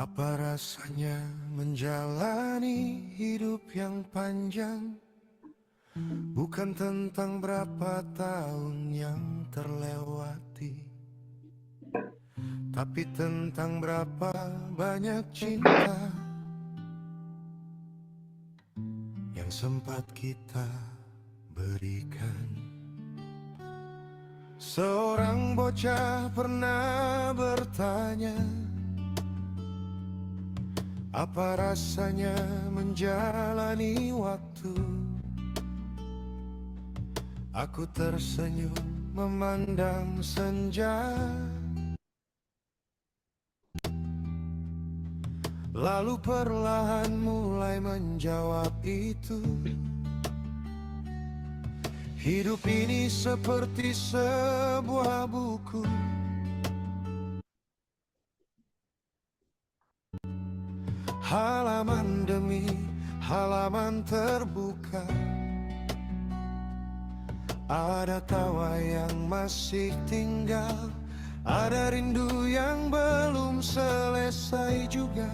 Apa rasanya menjalani hidup yang panjang? Bukan tentang berapa tahun yang terlewati, tapi tentang berapa banyak cinta yang sempat kita berikan. Seorang bocah pernah bertanya, apa rasanya menjalani waktu? Aku tersenyum memandang senja, lalu perlahan mulai menjawab itu. Hidup ini seperti sebuah buku, halaman demi halaman terbuka. Ada tawa yang masih tinggal, ada rindu yang belum selesai juga.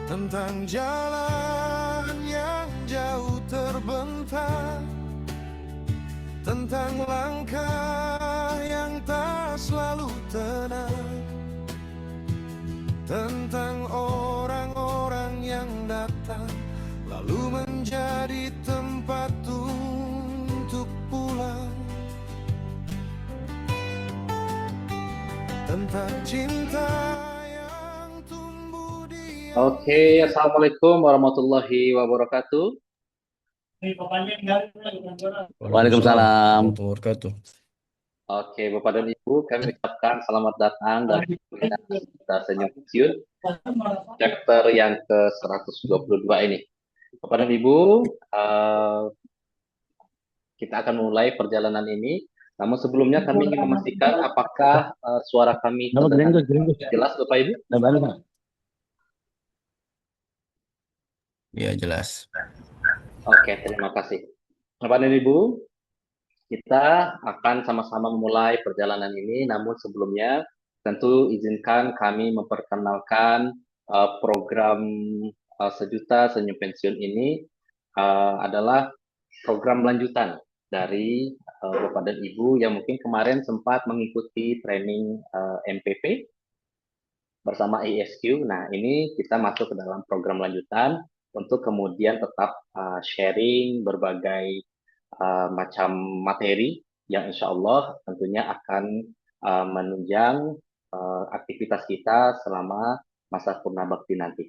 Tentang jalan yang jauh terbentang, tentang langkah yang tak selalu tenang, tentang orang-orang yang datang lalu menjadi tempat untuk pulang, tentang cinta yang tumbuh di... Oke, Assalamualaikum warahmatullahi wabarakatuh. Waalaikumsalam Waalaikumsalam. warahmatullahi wabarakatuh. Oke, Bapak dan Ibu, kami ucapkan selamat datang dalam webinar Kita Senyum Pensiun, chapter yang ke-122 ini. Bapak dan Ibu, kita akan mulai perjalanan ini. Namun sebelumnya kami ingin memastikan apakah suara kami terdengar jelas, Bapak Ibu? Ya, jelas. Oke, terima kasih. Bapak dan Ibu, kita akan sama-sama memulai perjalanan ini, namun sebelumnya tentu izinkan kami memperkenalkan program Sejuta Senyum Pensiun ini adalah program lanjutan dari Bapak dan Ibu yang mungkin kemarin sempat mengikuti training MPP bersama ISQ. Nah, ini kita masuk ke dalam program lanjutan untuk kemudian tetap sharing berbagai macam materi yang insya Allah tentunya akan menunjang aktivitas kita selama masa purna bakti nanti.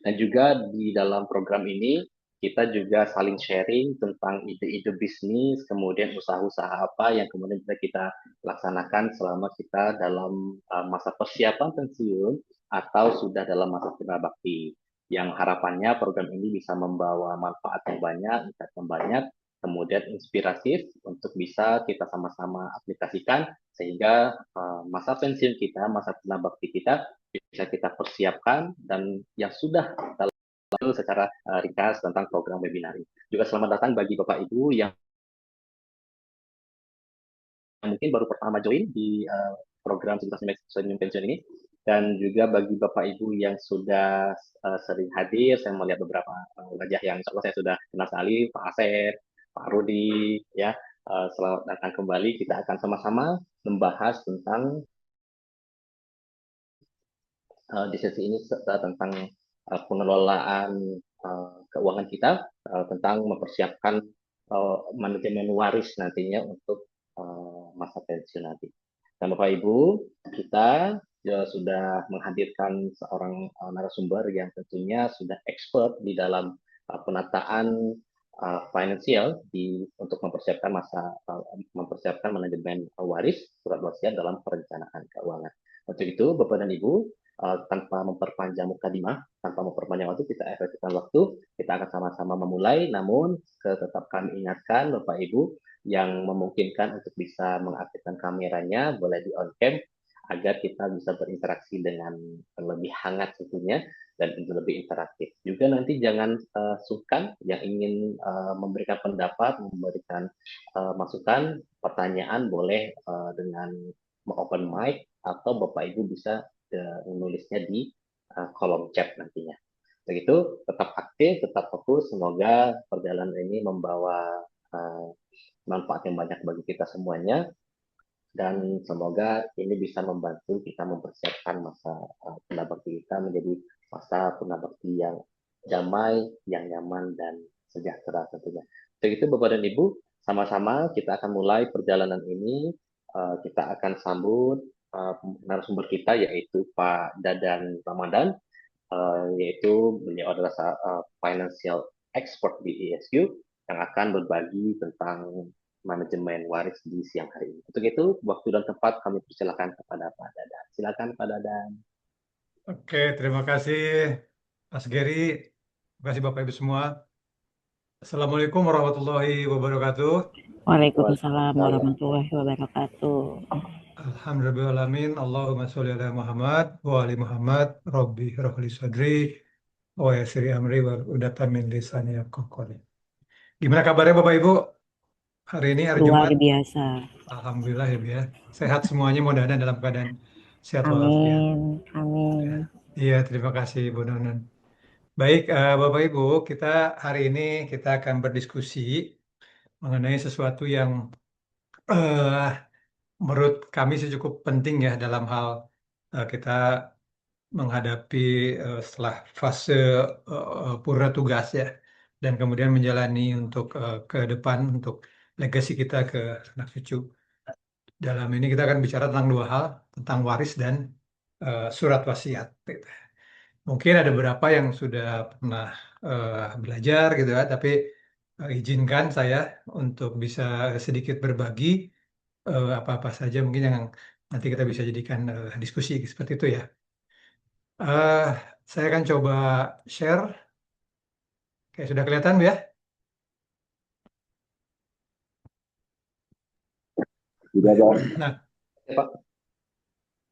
Dan juga di dalam program ini kita juga saling sharing tentang ide-ide bisnis, kemudian usaha-usaha apa yang kemudian bisa kita laksanakan selama kita dalam masa persiapan pensiun atau sudah dalam masa purna bakti. Yang harapannya program ini bisa membawa manfaat yang banyak, impact yang banyak, kemudian inspiratif untuk bisa kita sama-sama aplikasikan sehingga masa pensiun kita, masa purna bakti kita bisa kita persiapkan dan yang sudah lalu secara ringkas tentang program webinar ini. Juga selamat datang bagi Bapak Ibu yang mungkin baru pertama join di program Senyum Pensiun ini, dan juga bagi Bapak Ibu yang sudah sering hadir. Saya melihat beberapa wajah yang insya Allah saya sudah kenal sekali, Pak Asep, Pak Rudi, ya. Selamat datang kembali. Kita akan sama-sama membahas tentang di sesi ini tentang pengelolaan keuangan kita, tentang mempersiapkan manajemen waris nantinya untuk masa pensiun nanti. Dan Bapak Ibu, kita sudah menghadirkan seorang narasumber yang tentunya sudah expert di dalam penataan finansial untuk mempersiapkan manajemen waris surat wasiat dalam perencanaan keuangan. Untuk itu, Bapak dan Ibu, tanpa memperpanjang mukadimah, tanpa memperpanjang waktu, kita efektifkan waktu, kita akan sama-sama memulai. Namun tetap kami ingatkan Bapak Ibu yang memungkinkan untuk bisa mengaktifkan kameranya boleh di on cam agar kita bisa berinteraksi dengan lebih hangat tentunya dan lebih interaktif. Juga nanti jangan sungkan yang ingin memberikan pendapat, memberikan masukan, pertanyaan boleh dengan open mic atau Bapak Ibu bisa menulisnya di kolom chat nantinya. Begitu, tetap aktif, tetap fokus. Semoga perjalanan ini membawa uh, manfaat yang banyak bagi kita semuanya dan semoga ini bisa membantu kita mempersiapkan masa purnabakti kita menjadi masa purnabakti yang damai, yang nyaman dan sejahtera tentunya. Begitu Bapak dan Ibu, sama-sama kita akan mulai perjalanan ini. Kita akan sambut narasumber kita yaitu Pak Dadan Ramadan, yaitu beliau adalah financial expert di ESU yang akan berbagi tentang manajemen waris di siang hari ini. Untuk itu, waktu dan tempat kami persilakan kepada Pak Dadan. Silakan Pak Dadan. Oke, terima kasih Mas Gary. Terima kasih Bapak Ibu semua. Assalamualaikum warahmatullahi wabarakatuh. Waalaikumsalam warahmatullahi wabarakatuh. Alhamdulillahirrahmanirrahim. Allahumma sholli ala Muhammad wa ali Muhammad. Rabbi rahli sadri wa yassiri amri wa udatan min lisani yafqahu qawli. Gimana kabarnya Bapak Ibu? Hari ini hari Luar Jumat. biasa. Alhamdulillah ya Bu ya. Sehat semuanya, mudah-mudahan dalam keadaan sehat walafiat. Amin. Amin. Iya, terima kasih Bu Nonon. Baik, Bapak Ibu, kita hari ini kita akan berdiskusi mengenai sesuatu yang eh, menurut kami sih cukup penting ya dalam hal kita menghadapi setelah fase purna tugas ya, dan kemudian menjalani untuk ke depan untuk legasi kita ke anak cucu. Dalam ini kita akan bicara tentang dua hal, tentang waris dan surat wasiat. Mungkin ada beberapa yang sudah pernah belajar gitu ya, tapi izinkan saya untuk bisa sedikit berbagi apa-apa saja mungkin yang nanti kita bisa jadikan diskusi seperti itu ya. Eh, saya akan coba share. Kayak sudah kelihatan Bu ya? Nah, Pak.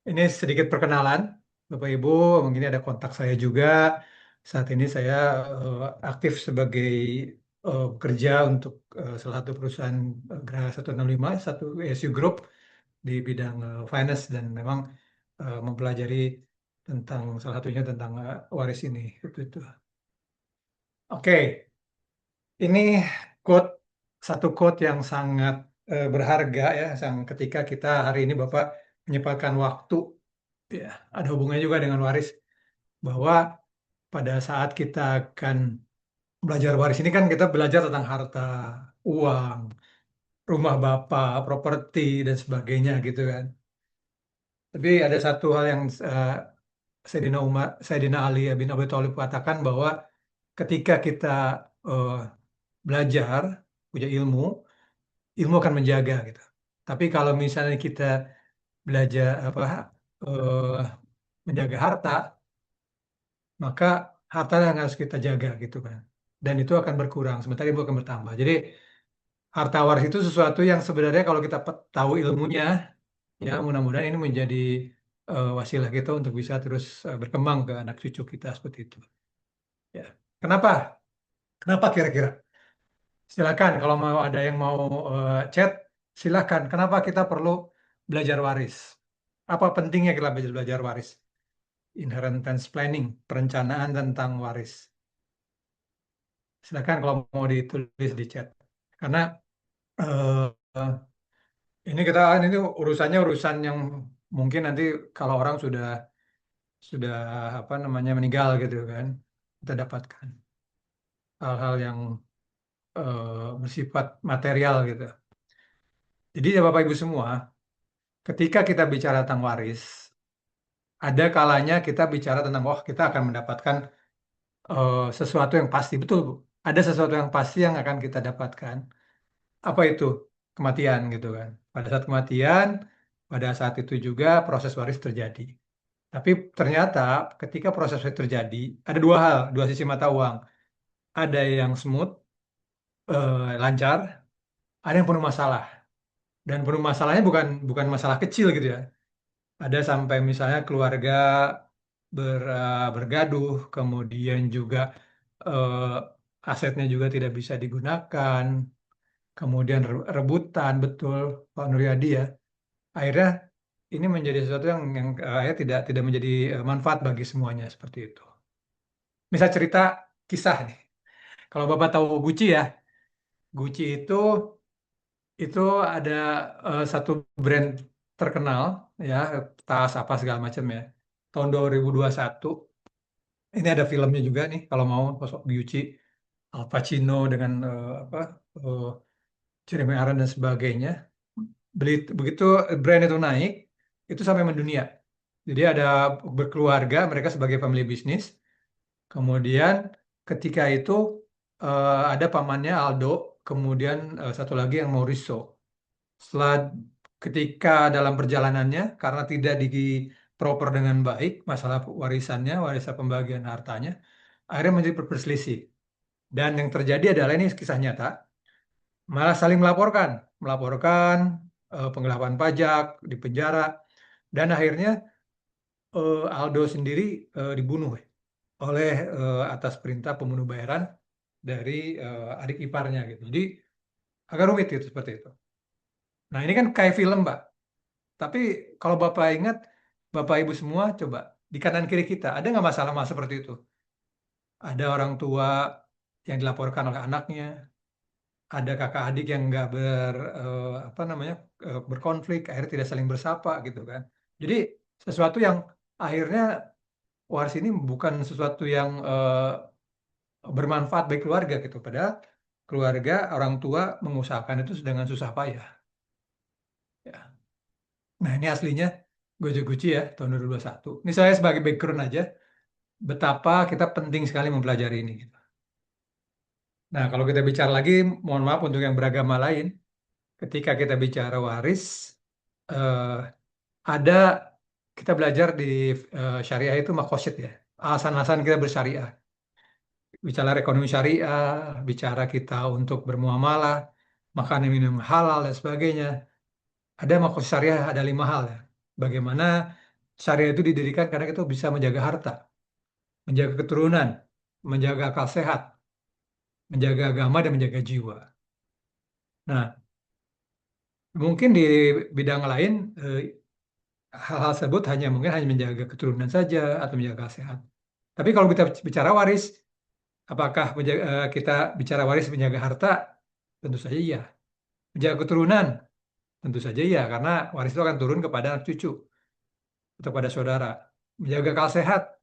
ini sedikit perkenalan. Bapak Ibu, mungkin ada kontak saya juga. Saat ini saya aktif sebagai pekerja untuk salah satu perusahaan Geraha 165, satu ESU Group di bidang finance, dan memang mempelajari tentang salah satunya tentang waris ini. Itu. Oke, ini quote satu quote yang sangat berharga ya, ketika kita hari ini Bapak menyempatkan waktu, ya, ada hubungannya juga dengan waris, bahwa pada saat kita akan belajar waris ini kan kita belajar tentang harta, uang, rumah Bapak, properti dan sebagainya gitu kan. Tapi ada satu hal yang Sayyidina Ali bin Abi Thalib katakan, bahwa ketika kita eh, belajar, punya ilmu, ilmu akan menjaga gitu. Tapi kalau misalnya kita belajar eh, menjaga harta, maka harta yang harus kita jaga gitu kan. Dan itu akan berkurang, sementara ilmu akan bertambah. Jadi harta waris itu sesuatu yang sebenarnya kalau kita tahu ilmunya, ya mudah-mudahan ini menjadi wasilah kita untuk bisa terus berkembang ke anak cucu kita seperti itu. Ya. Kenapa? Kenapa kira-kira? Silakan kalau mau ada yang mau chat, silakan. Kenapa kita perlu belajar waris? Apa pentingnya kita belajar waris? Inheritance planning, perencanaan tentang waris. Silakan kalau mau ditulis di chat. Karena eh, ini urusannya urusan yang mungkin nanti kalau orang sudah apa namanya meninggal gitu kan, kita dapatkan hal-hal yang bersifat material gitu. Jadi ya Bapak Ibu semua, ketika kita bicara tentang waris, ada kalanya kita bicara tentang kita akan mendapatkan sesuatu yang pasti, betul Bu. Ada sesuatu yang pasti yang akan kita dapatkan. Apa itu? Kematian gitu kan. Pada saat kematian, pada saat itu juga proses waris terjadi. Tapi ternyata ketika proses waris terjadi, ada dua hal, dua sisi mata uang. Ada yang smooth, lancar, ada yang penuh masalah. Dan penuh masalahnya bukan masalah kecil gitu ya. Ada sampai misalnya keluarga bergaduh, kemudian juga asetnya juga tidak bisa digunakan, kemudian rebutan, betul Pak Nuryadi ya. Akhirnya ini menjadi sesuatu yang akhirnya tidak menjadi manfaat bagi semuanya seperti itu. Misal cerita kisah nih. Kalau Bapak tahu Gucci ya, Gucci itu ada satu brand terkenal ya, tas apa segala macam ya. Tahun 2021 ini ada filmnya juga nih kalau mau sosok Gucci, Al Pacino dengan eh, Jeremy Irons dan sebagainya. Begitu brand itu naik, itu sampai mendunia. Jadi ada berkeluarga, mereka sebagai family business. Kemudian ketika itu ada pamannya Aldo, kemudian satu lagi yang Mauricio. Setelah ketika dalam perjalanannya, karena tidak diproper dengan baik, masalah warisannya, warisan pembagian hartanya, akhirnya menjadi perselisih. Dan yang terjadi adalah ini kisah nyata, malah saling melaporkan penggelapan pajak, di penjara, dan akhirnya Aldo sendiri dibunuh oleh atas perintah pembunuh bayaran dari adik iparnya gitu. Jadi agak rumit gitu seperti itu. Nah ini kan kayak film, Mbak. Tapi kalau Bapak ingat, Bapak Ibu semua coba di kanan kiri kita ada nggak masalah seperti itu? Ada orang tua yang dilaporkan oleh anaknya, ada kakak adik yang nggak apa namanya berkonflik, akhirnya tidak saling bersapa gitu kan. Jadi sesuatu yang akhirnya waris ini bukan sesuatu yang bermanfaat bagi keluarga gitu. Padahal keluarga orang tua mengusahakan itu dengan susah payah. Ya. Nah ini aslinya Gojo Gucci ya tahun 2021. Ini saya sebagai background aja betapa kita penting sekali mempelajari ini. Gitu. Nah kalau kita bicara lagi, mohon maaf untuk yang beragama lain, ketika kita bicara waris, eh, ada kita belajar di syariah itu makosid ya, alasan-alasan kita bersyariah. Bicara ekonomi syariah, bicara kita untuk bermuamalah, makan dan minum halal dan sebagainya. Ada makosid syariah, ada 5 hal ya. Bagaimana syariah itu didirikan karena kita bisa menjaga harta, menjaga keturunan, menjaga akal sehat, menjaga agama dan menjaga jiwa. Nah, mungkin di bidang lain hal-hal tersebut mungkin hanya menjaga keturunan saja atau menjaga sehat. Tapi kalau kita bicara waris, apakah kita bicara waris menjaga harta? Tentu saja iya. Menjaga keturunan? Tentu saja iya, karena waris itu akan turun kepada anak cucu atau pada saudara. Menjaga akal sehat?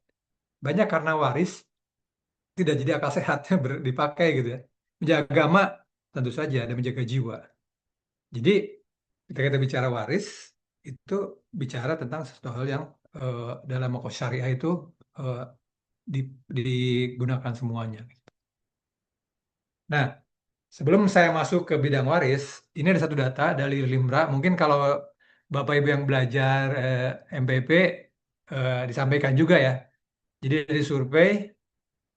Banyak karena waris tidak jadi akal sehat dipakai gitu ya. Menjaga agama? Tentu saja, dan menjaga jiwa. Jadi ketika kita bicara waris, itu bicara tentang sesuatu hal yang dalam makosid syariah itu eh, digunakan semuanya. Nah, sebelum saya masuk ke bidang waris, ini ada satu data dari Limra. Mungkin kalau Bapak Ibu yang belajar MPP disampaikan juga ya. Jadi dari survei,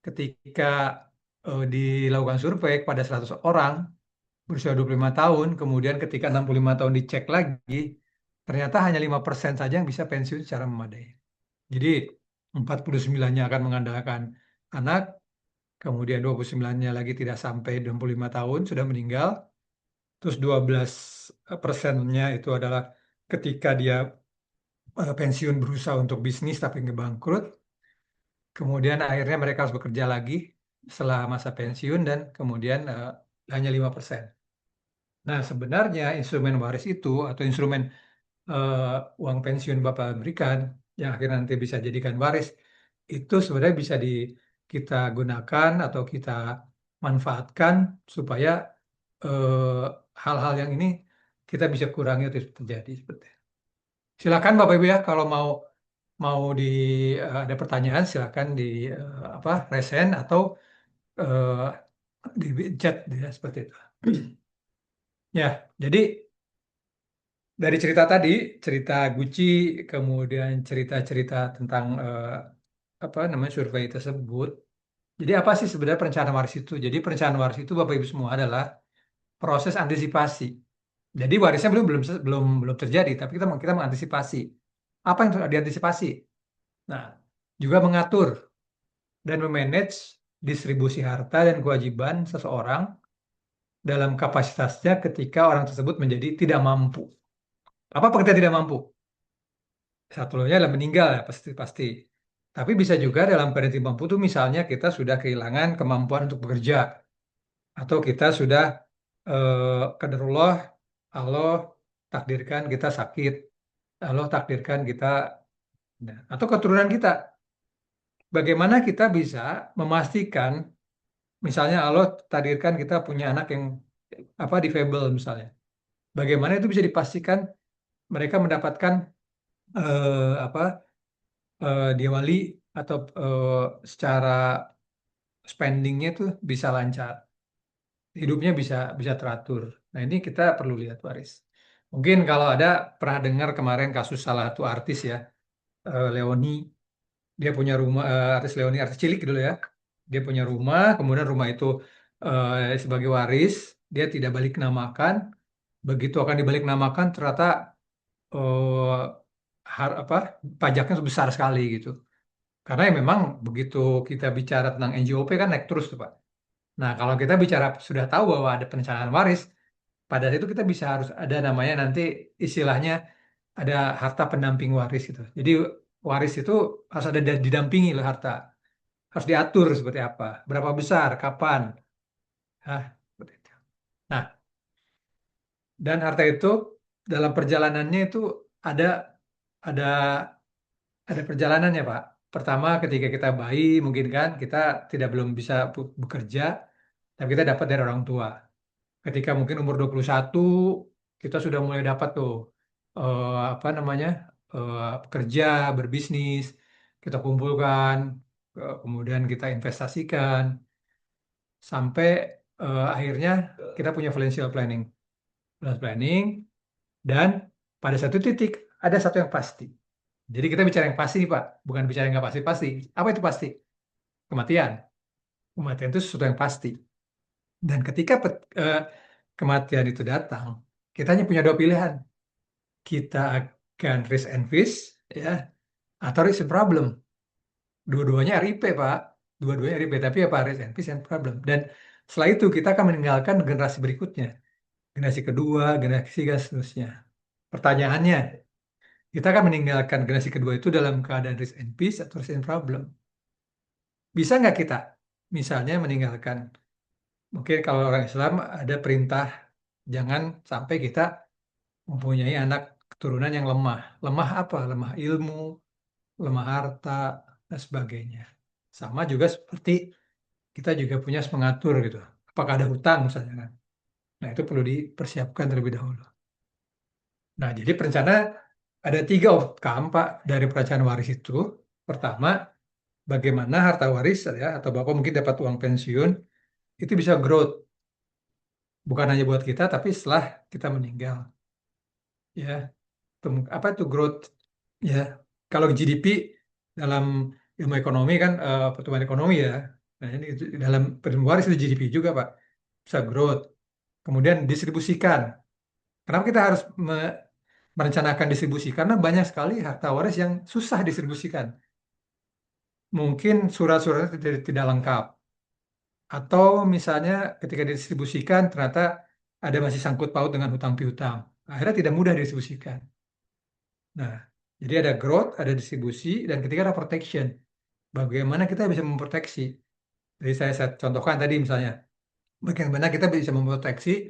ketika dilakukan survei kepada 100 orang berusia 25 tahun, kemudian ketika 65 tahun dicek lagi, ternyata hanya 5% saja yang bisa pensiun secara memadai. Jadi 49-nya akan mengandalkan anak, kemudian 29-nya lagi tidak sampai 65 tahun sudah meninggal, terus 12%-nya itu adalah ketika dia pensiun berusaha untuk bisnis tapi nggak bangkrut, kemudian akhirnya mereka harus bekerja lagi setelah masa pensiun dan kemudian hanya 5%. Nah, sebenarnya instrumen waris itu atau instrumen uang pensiun Bapak berikan yang akhirnya nanti bisa jadikan waris itu sebenarnya bisa kita gunakan atau kita manfaatkan supaya hal-hal yang ini kita bisa kurangi atau terjadi seperti itu. Silakan Bapak Ibu ya kalau mau ada pertanyaan silakan di resen atau eh, di chat ya seperti itu. Ya, jadi dari cerita tadi, cerita Gucci, kemudian cerita-cerita tentang apa namanya survei tersebut. Jadi apa sih sebenarnya perencanaan waris itu? Jadi perencanaan waris itu Bapak Ibu semua adalah proses antisipasi. Jadi warisnya belum terjadi, tapi kita mengantisipasi. Apa yang harus diantisipasi? Nah, juga mengatur dan memanage distribusi harta dan kewajiban seseorang dalam kapasitasnya ketika orang tersebut menjadi tidak mampu. Apa pengertian tidak mampu? Satunya adalah meninggal ya pasti pasti. Tapi bisa juga dalam keadaan tidak mampu itu misalnya kita sudah kehilangan kemampuan untuk bekerja atau kita sudah qadarullah Allah takdirkan kita sakit, Allah takdirkan kita nah, atau keturunan kita. Bagaimana kita bisa memastikan misalnya Allah takdirkan kita punya anak yang apa difabel misalnya. Bagaimana itu bisa dipastikan mereka mendapatkan apa dia wali atau secara spendingnya itu bisa lancar, hidupnya bisa bisa teratur. Nah ini kita perlu lihat waris. Mungkin kalau ada pernah dengar kemarin kasus salah satu artis ya, Leoni, dia punya rumah, artis Leoni, artis cilik dulu ya, dia punya rumah, kemudian rumah itu sebagai waris, dia tidak balik namakan, begitu akan dibalik namakan ternyata eh, apa pajaknya besar sekali gitu. Karena ya memang begitu kita bicara tentang NJOP kan naik terus tuh Pak. Nah kalau kita bicara sudah tahu bahwa ada perencanaan waris, pada saat itu kita bisa harus ada namanya nanti istilahnya ada harta pendamping waris gitu. Jadi waris itu harus ada didampingi loh harta, harus diatur seperti apa, berapa besar, kapan, seperti itu. Nah dan harta itu dalam perjalanannya itu ada ada ada perjalanannya Pak. Pertama ketika kita bayi mungkin kan kita tidak belum bisa bekerja, tapi kita dapat dari orang tua. Ketika mungkin umur 21 kita sudah mulai dapat tuh apa namanya kerja, berbisnis, kita kumpulkan, kemudian kita investasikan sampai akhirnya kita punya financial planning. Financial planning dan pada satu titik ada satu yang pasti. Jadi kita bicara yang pasti nih Pak, bukan bicara yang nggak pasti-pasti. Apa itu pasti? Kematian. Kematian itu sesuatu yang pasti. Dan ketika kematian itu datang, kita hanya punya dua pilihan. Kita akan risk and feast, ya, atau risk and problem. Dua-duanya RIP, Pak. Dua-duanya RIP, tapi apa risk and feast and problem. Dan setelah itu kita akan meninggalkan generasi berikutnya. Generasi kedua, generasi ketiga, seterusnya. Pertanyaannya, kita akan meninggalkan generasi kedua itu dalam keadaan risk and peace atau risk and problem. Bisa nggak kita misalnya meninggalkan, mungkin kalau orang Islam ada perintah jangan sampai kita mempunyai anak keturunan yang lemah. Lemah apa? Lemah ilmu, lemah harta, dan sebagainya. Sama juga seperti kita juga punya mengatur gitu. Apakah ada hutang misalnya kan? Nah itu perlu dipersiapkan terlebih dahulu. Nah jadi perencanaan ada 3 outcome Pak dari perencanaan waris itu. Pertama, bagaimana harta waris ya atau Bapak mungkin dapat uang pensiun itu bisa growth. Bukan hanya buat kita tapi setelah kita meninggal. Ya, apa itu growth? Ya, kalau GDP dalam ilmu ekonomi kan pertumbuhan ekonomi ya. Nah, ini dalam pertumbuhan waris itu GDP juga, Pak. Bisa growth. Kemudian distribusikan. Kenapa kita harus merencanakan distribusi? Karena banyak sekali harta waris yang susah distribusikan. Mungkin surat-suratnya tidak lengkap. Atau misalnya ketika didistribusikan ternyata ada masih sangkut paut dengan hutang piutang. Akhirnya tidak mudah didistribusikan. Nah, jadi ada growth, ada distribusi, dan ketiga ada protection. Bagaimana kita bisa memproteksi? Jadi saya contohkan tadi misalnya, bagaimana kita bisa memproteksi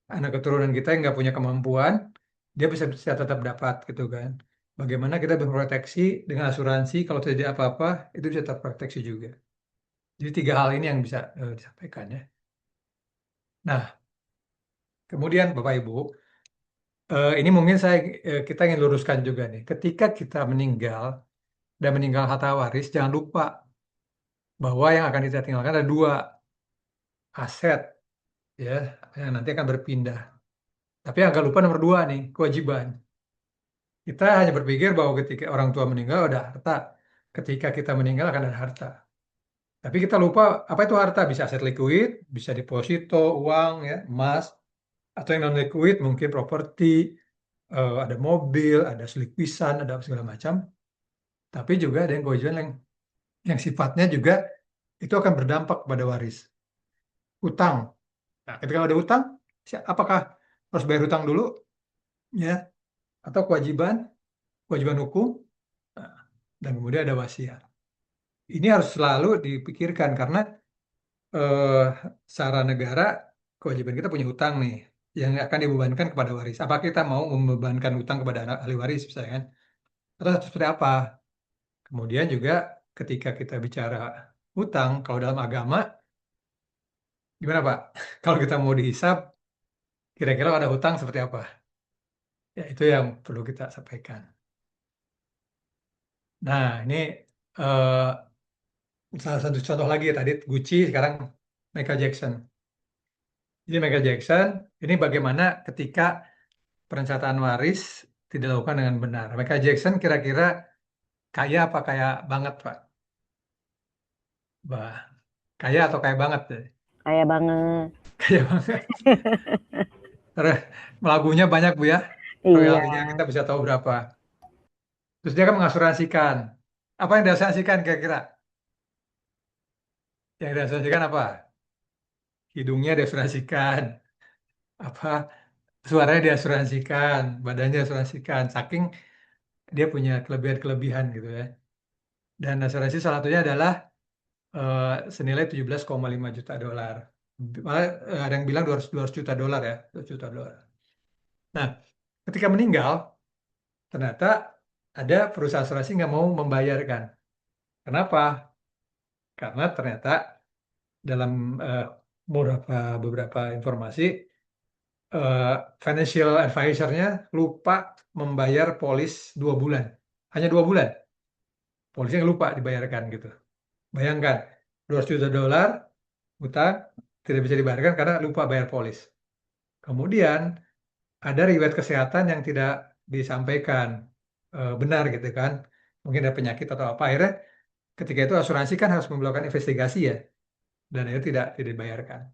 anak keturunan kita yang nggak punya kemampuan, dia bisa tetap dapat gitu kan. Bagaimana kita memproteksi dengan asuransi kalau terjadi apa-apa, itu bisa terproteksi juga. Jadi 3 hal ini yang bisa disampaikan ya. Nah, kemudian Bapak Ibu, ini mungkin kita ingin luruskan juga nih. Ketika kita meninggal dan meninggal harta waris, jangan lupa bahwa yang akan kita tinggalkan ada 2 aset ya yang nanti akan berpindah. Tapi agak lupa nomor 2 nih, kewajiban. Kita hanya berpikir bahwa ketika orang tua meninggal ada harta. Ketika kita meninggal akan ada harta. Tapi kita lupa apa itu harta? Bisa aset likuid, bisa deposito, uang, ya, emas, atau yang non liquid mungkin properti, ada mobil, ada selikuisan, ada segala macam. Tapi juga ada yang kewajiban yang sifatnya juga itu akan berdampak pada waris. Utang. Nah, ketika ada utang, apakah harus bayar utang dulu? Ya, atau kewajiban kewajiban hukum, nah, dan kemudian ada wasiat. Ini harus selalu dipikirkan karena eh, secara negara kewajiban kita punya hutang nih yang akan dibebankan kepada waris. Apa kita mau membebankan hutang kepada anak ahli waris misalnya kan? Atau seperti apa? Kemudian juga ketika kita bicara hutang, kalau dalam agama gimana Pak? Kalau kita mau dihisab, kira-kira ada hutang seperti apa? Ya itu yang perlu kita sampaikan. Nah ini eh, salah satu contoh lagi ya, tadi Gucci, sekarang Michael Jackson. Jadi Michael Jackson ini bagaimana ketika perencanaan waris tidak dilakukan dengan benar. Michael Jackson kira-kira kaya apa kaya banget, Pak? Bah, kaya atau kaya banget deh? Kaya banget. Kaya banget. Terus lagunya banyak Bu ya. Iya, Royaltinya kita bisa tahu berapa. Terus dia kan mengasuransikan. Apa yang diasuransikan kira-kira? Yang diasuransikan apa? Hidungnya diasuransikan. Apa? Suaranya diasuransikan. Badannya diasuransikan. Saking dia punya kelebihan-kelebihan gitu ya. Dan asuransi salah satunya adalah senilai 17,5 juta dolar. Malah ada yang bilang 200 juta dolar ya, 200 juta dolar. Nah, ketika meninggal, ternyata ada perusahaan asuransi nggak mau membayarkan. Kenapa? Karena ternyata dalam eh, beberapa informasi, eh, financial advisor-nya lupa membayar polis 2 bulan. Hanya 2 bulan. Polisnya lupa dibayarkan gitu. Bayangkan, 200 juta dolar utang tidak bisa dibayarkan karena lupa bayar polis. Kemudian ada riwayat kesehatan yang tidak disampaikan benar gitu kan. Mungkin ada penyakit atau apa. Akhirnya ketika itu asuransi kan harus melakukan investigasi ya. Dan itu tidak dibayarkan.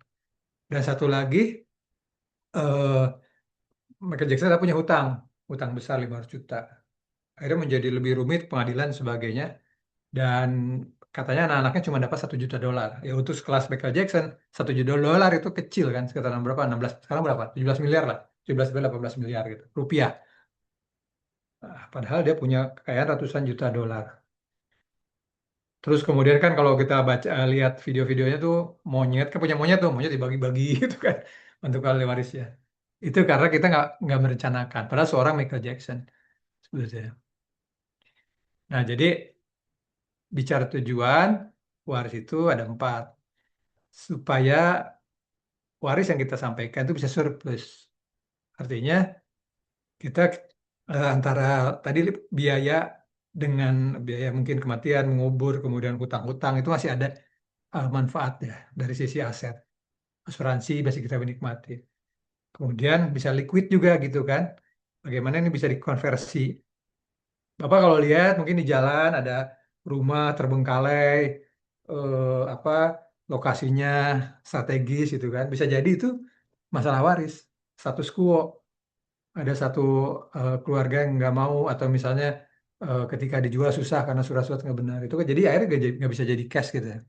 Dan satu lagi, eh, Michael Jackson ada punya hutang besar 500 juta. Akhirnya menjadi lebih rumit pengadilan dan sebagainya. Dan katanya anak-anaknya cuma dapat 1 juta dolar. Ya untuk kelas Michael Jackson, 1 juta dolar itu kecil kan, sekitar berapa? 16, sekarang berapa? 17 miliar lah. 17 miliar, 18 miliar gitu, rupiah. Nah, padahal dia punya kekayaan ratusan juta dolar. Terus kemudian kan kalau kita baca lihat video-videonya tuh monyet, kan punya monyet tuh, monyet dibagi-bagi gitu kan untuk ahli warisnya. Itu karena kita nggak merencanakan. Padahal seorang Michael Jackson sebetulnya. Nah jadi bicara tujuan waris itu ada 4 supaya waris yang kita sampaikan itu bisa surplus. Artinya kita antara tadi biaya dengan biaya mungkin kematian, mengubur, kemudian hutang-hutang itu masih ada manfaat ya dari sisi aset. Asuransi masih kita menikmati. Kemudian bisa liquid juga gitu kan. Bagaimana ini bisa dikonversi. Bapak kalau lihat mungkin di jalan ada rumah terbengkalai, apa lokasinya strategis gitu kan. Bisa jadi itu masalah waris, status quo. Ada satu keluarga yang nggak mau atau misalnya ketika dijual susah karena surat-surat nggak benar. Itu kan jadi akhirnya nggak bisa jadi cash gitu ya.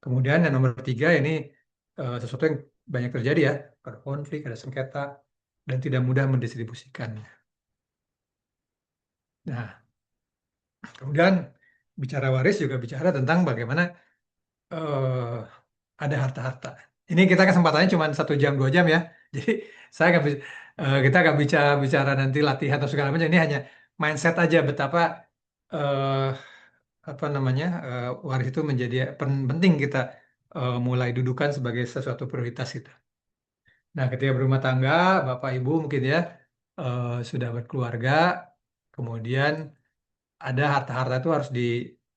Kemudian yang nomor 3 ini sesuatu yang banyak terjadi ya, ada konflik, ada sengketa, dan tidak mudah mendistribusikan. Nah, kemudian bicara waris juga bicara tentang bagaimana eh, ada harta-harta. Ini kita kesempatannya cuma 1 jam 2 jam ya. Jadi saya nggak bisa, kita nggak bicara bicara nanti latihan atau segala macam. Ini hanya mindset aja betapa eh, apa namanya waris itu menjadi penting kita mulai dudukan sebagai sesuatu prioritas kita. Nah, ketika berumah tangga, Bapak Ibu mungkin ya sudah berkeluarga, kemudian ada harta-harta itu harus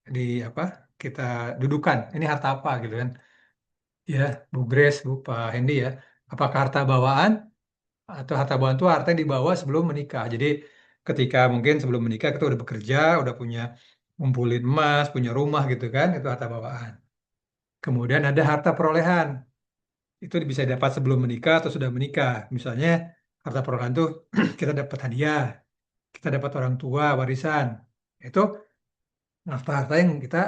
di apa kita dudukan. Ini harta apa gitu kan? Ya, Bu Grace, Bu Pak Hendy ya. Apakah harta bawaan atau harta bawaan itu harta yang dibawa sebelum menikah. Jadi ketika mungkin sebelum menikah kita udah bekerja, udah punya ngumpulin emas, punya rumah gitu kan, itu harta bawaan. Kemudian ada harta perolehan. Itu bisa dapat sebelum menikah atau sudah menikah. Misalnya harta perolehan itu kita dapat hadiah, kita dapat orang tua, warisan. Itu harta-harta yang kita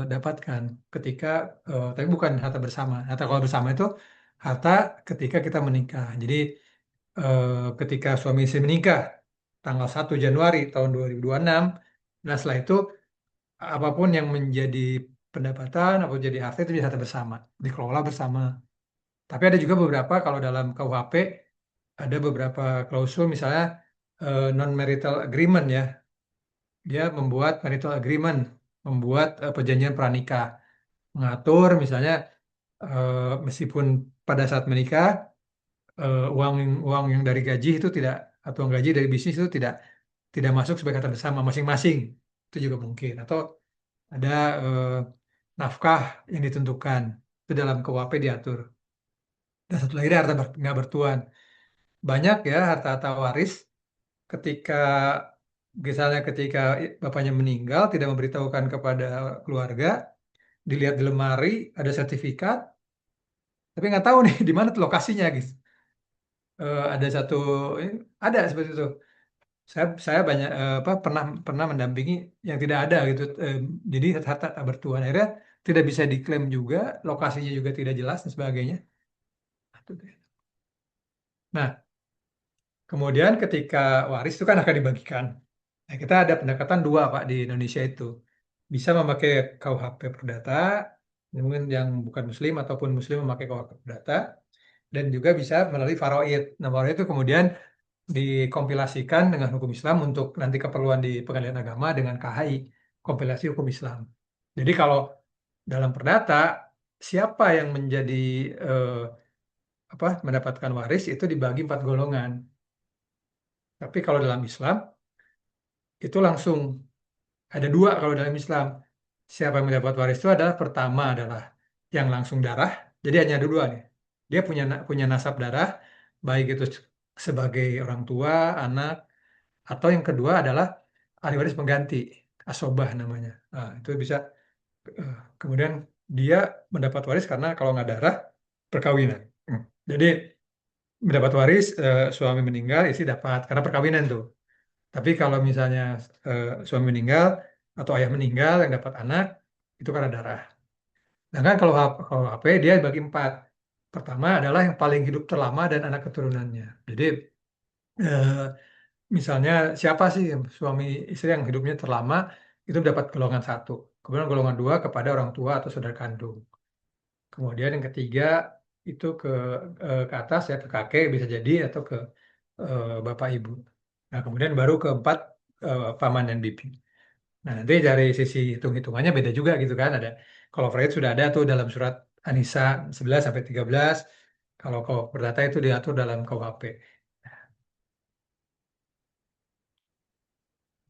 dapatkan ketika, tapi bukan harta bersama. Harta kalau bersama itu harta ketika kita menikah. Jadi ketika suami istri menikah, tanggal 1 Januari tahun 2026. Nah, setelah itu apapun yang menjadi pendapatan atau jadi harta itu bisa bersama, dikelola bersama. Tapi ada juga beberapa kalau dalam KUHP ada beberapa klausul misalnya non-marital agreement ya. Dia membuat marital agreement, membuat perjanjian pranikah, mengatur misalnya meskipun pada saat menikah uang uang yang dari gaji itu tidak atau uang gaji dari bisnis itu tidak masuk sebagai harta bersama masing-masing. Itu juga mungkin atau ada nafkah yang ditentukan itu dalam KUHP diatur. Dan satu lagi harta nggak bertuan. Banyak ya harta-harta waris ketika misalnya ketika bapaknya meninggal tidak memberitahukan kepada keluarga, dilihat di lemari ada sertifikat, tapi nggak tahu nih di mana tuh lokasinya gitu. Ada satu ada seperti itu. Saya banyak apa pernah pernah mendampingi yang tidak ada gitu. Jadi harta tak bertuan akhirnya tidak bisa diklaim juga, lokasinya juga tidak jelas dan sebagainya. Nah, kemudian ketika waris itu kan akan dibagikan. Nah, kita ada pendekatan dua Pak di Indonesia itu. Bisa memakai KUHP Perdata, mungkin yang bukan Muslim ataupun Muslim memakai KUHP Perdata, dan juga bisa melalui faraid. Nah, faraid itu kemudian dikompilasikan dengan hukum Islam untuk nanti keperluan di pengadilan agama dengan KHI, kompilasi hukum Islam. Jadi kalau dalam perdata, siapa yang menjadi eh, mendapatkan waris itu dibagi 4 golongan. Tapi kalau dalam Islam itu langsung ada 2 kalau dalam Islam. Siapa yang mendapat waris itu adalah pertama adalah yang langsung darah. Jadi hanya ada 2 nih. Dia punya nasab darah, baik itu sebagai orang tua, anak, atau yang kedua adalah ahli waris pengganti, asobah namanya. Nah, itu bisa kemudian dia mendapat waris karena kalau nggak darah perkawinan. Jadi mendapat waris suami meninggal, istri dapat karena perkawinan tuh. Tapi kalau misalnya suami meninggal atau ayah meninggal yang dapat anak itu karena darah. Sedangkan kalau HP dia bagi 4. Pertama adalah yang paling hidup terlama dan anak keturunannya. Jadi eh, misalnya siapa sih suami istri yang hidupnya terlama itu dapat golongan 1. Kemudian golongan 2 kepada orang tua atau saudara kandung. Kemudian yang ketiga itu ke atas ya ke kakek bisa jadi atau ke bapak ibu. Nah kemudian baru keempat paman dan bibi. Nah nanti dari sisi hitung-hitungannya beda juga gitu kan. Ada kalau Freud sudah ada tuh dalam surat An-Nisa 11 sampai 13. Kalau perdata itu diatur dalam KUHP.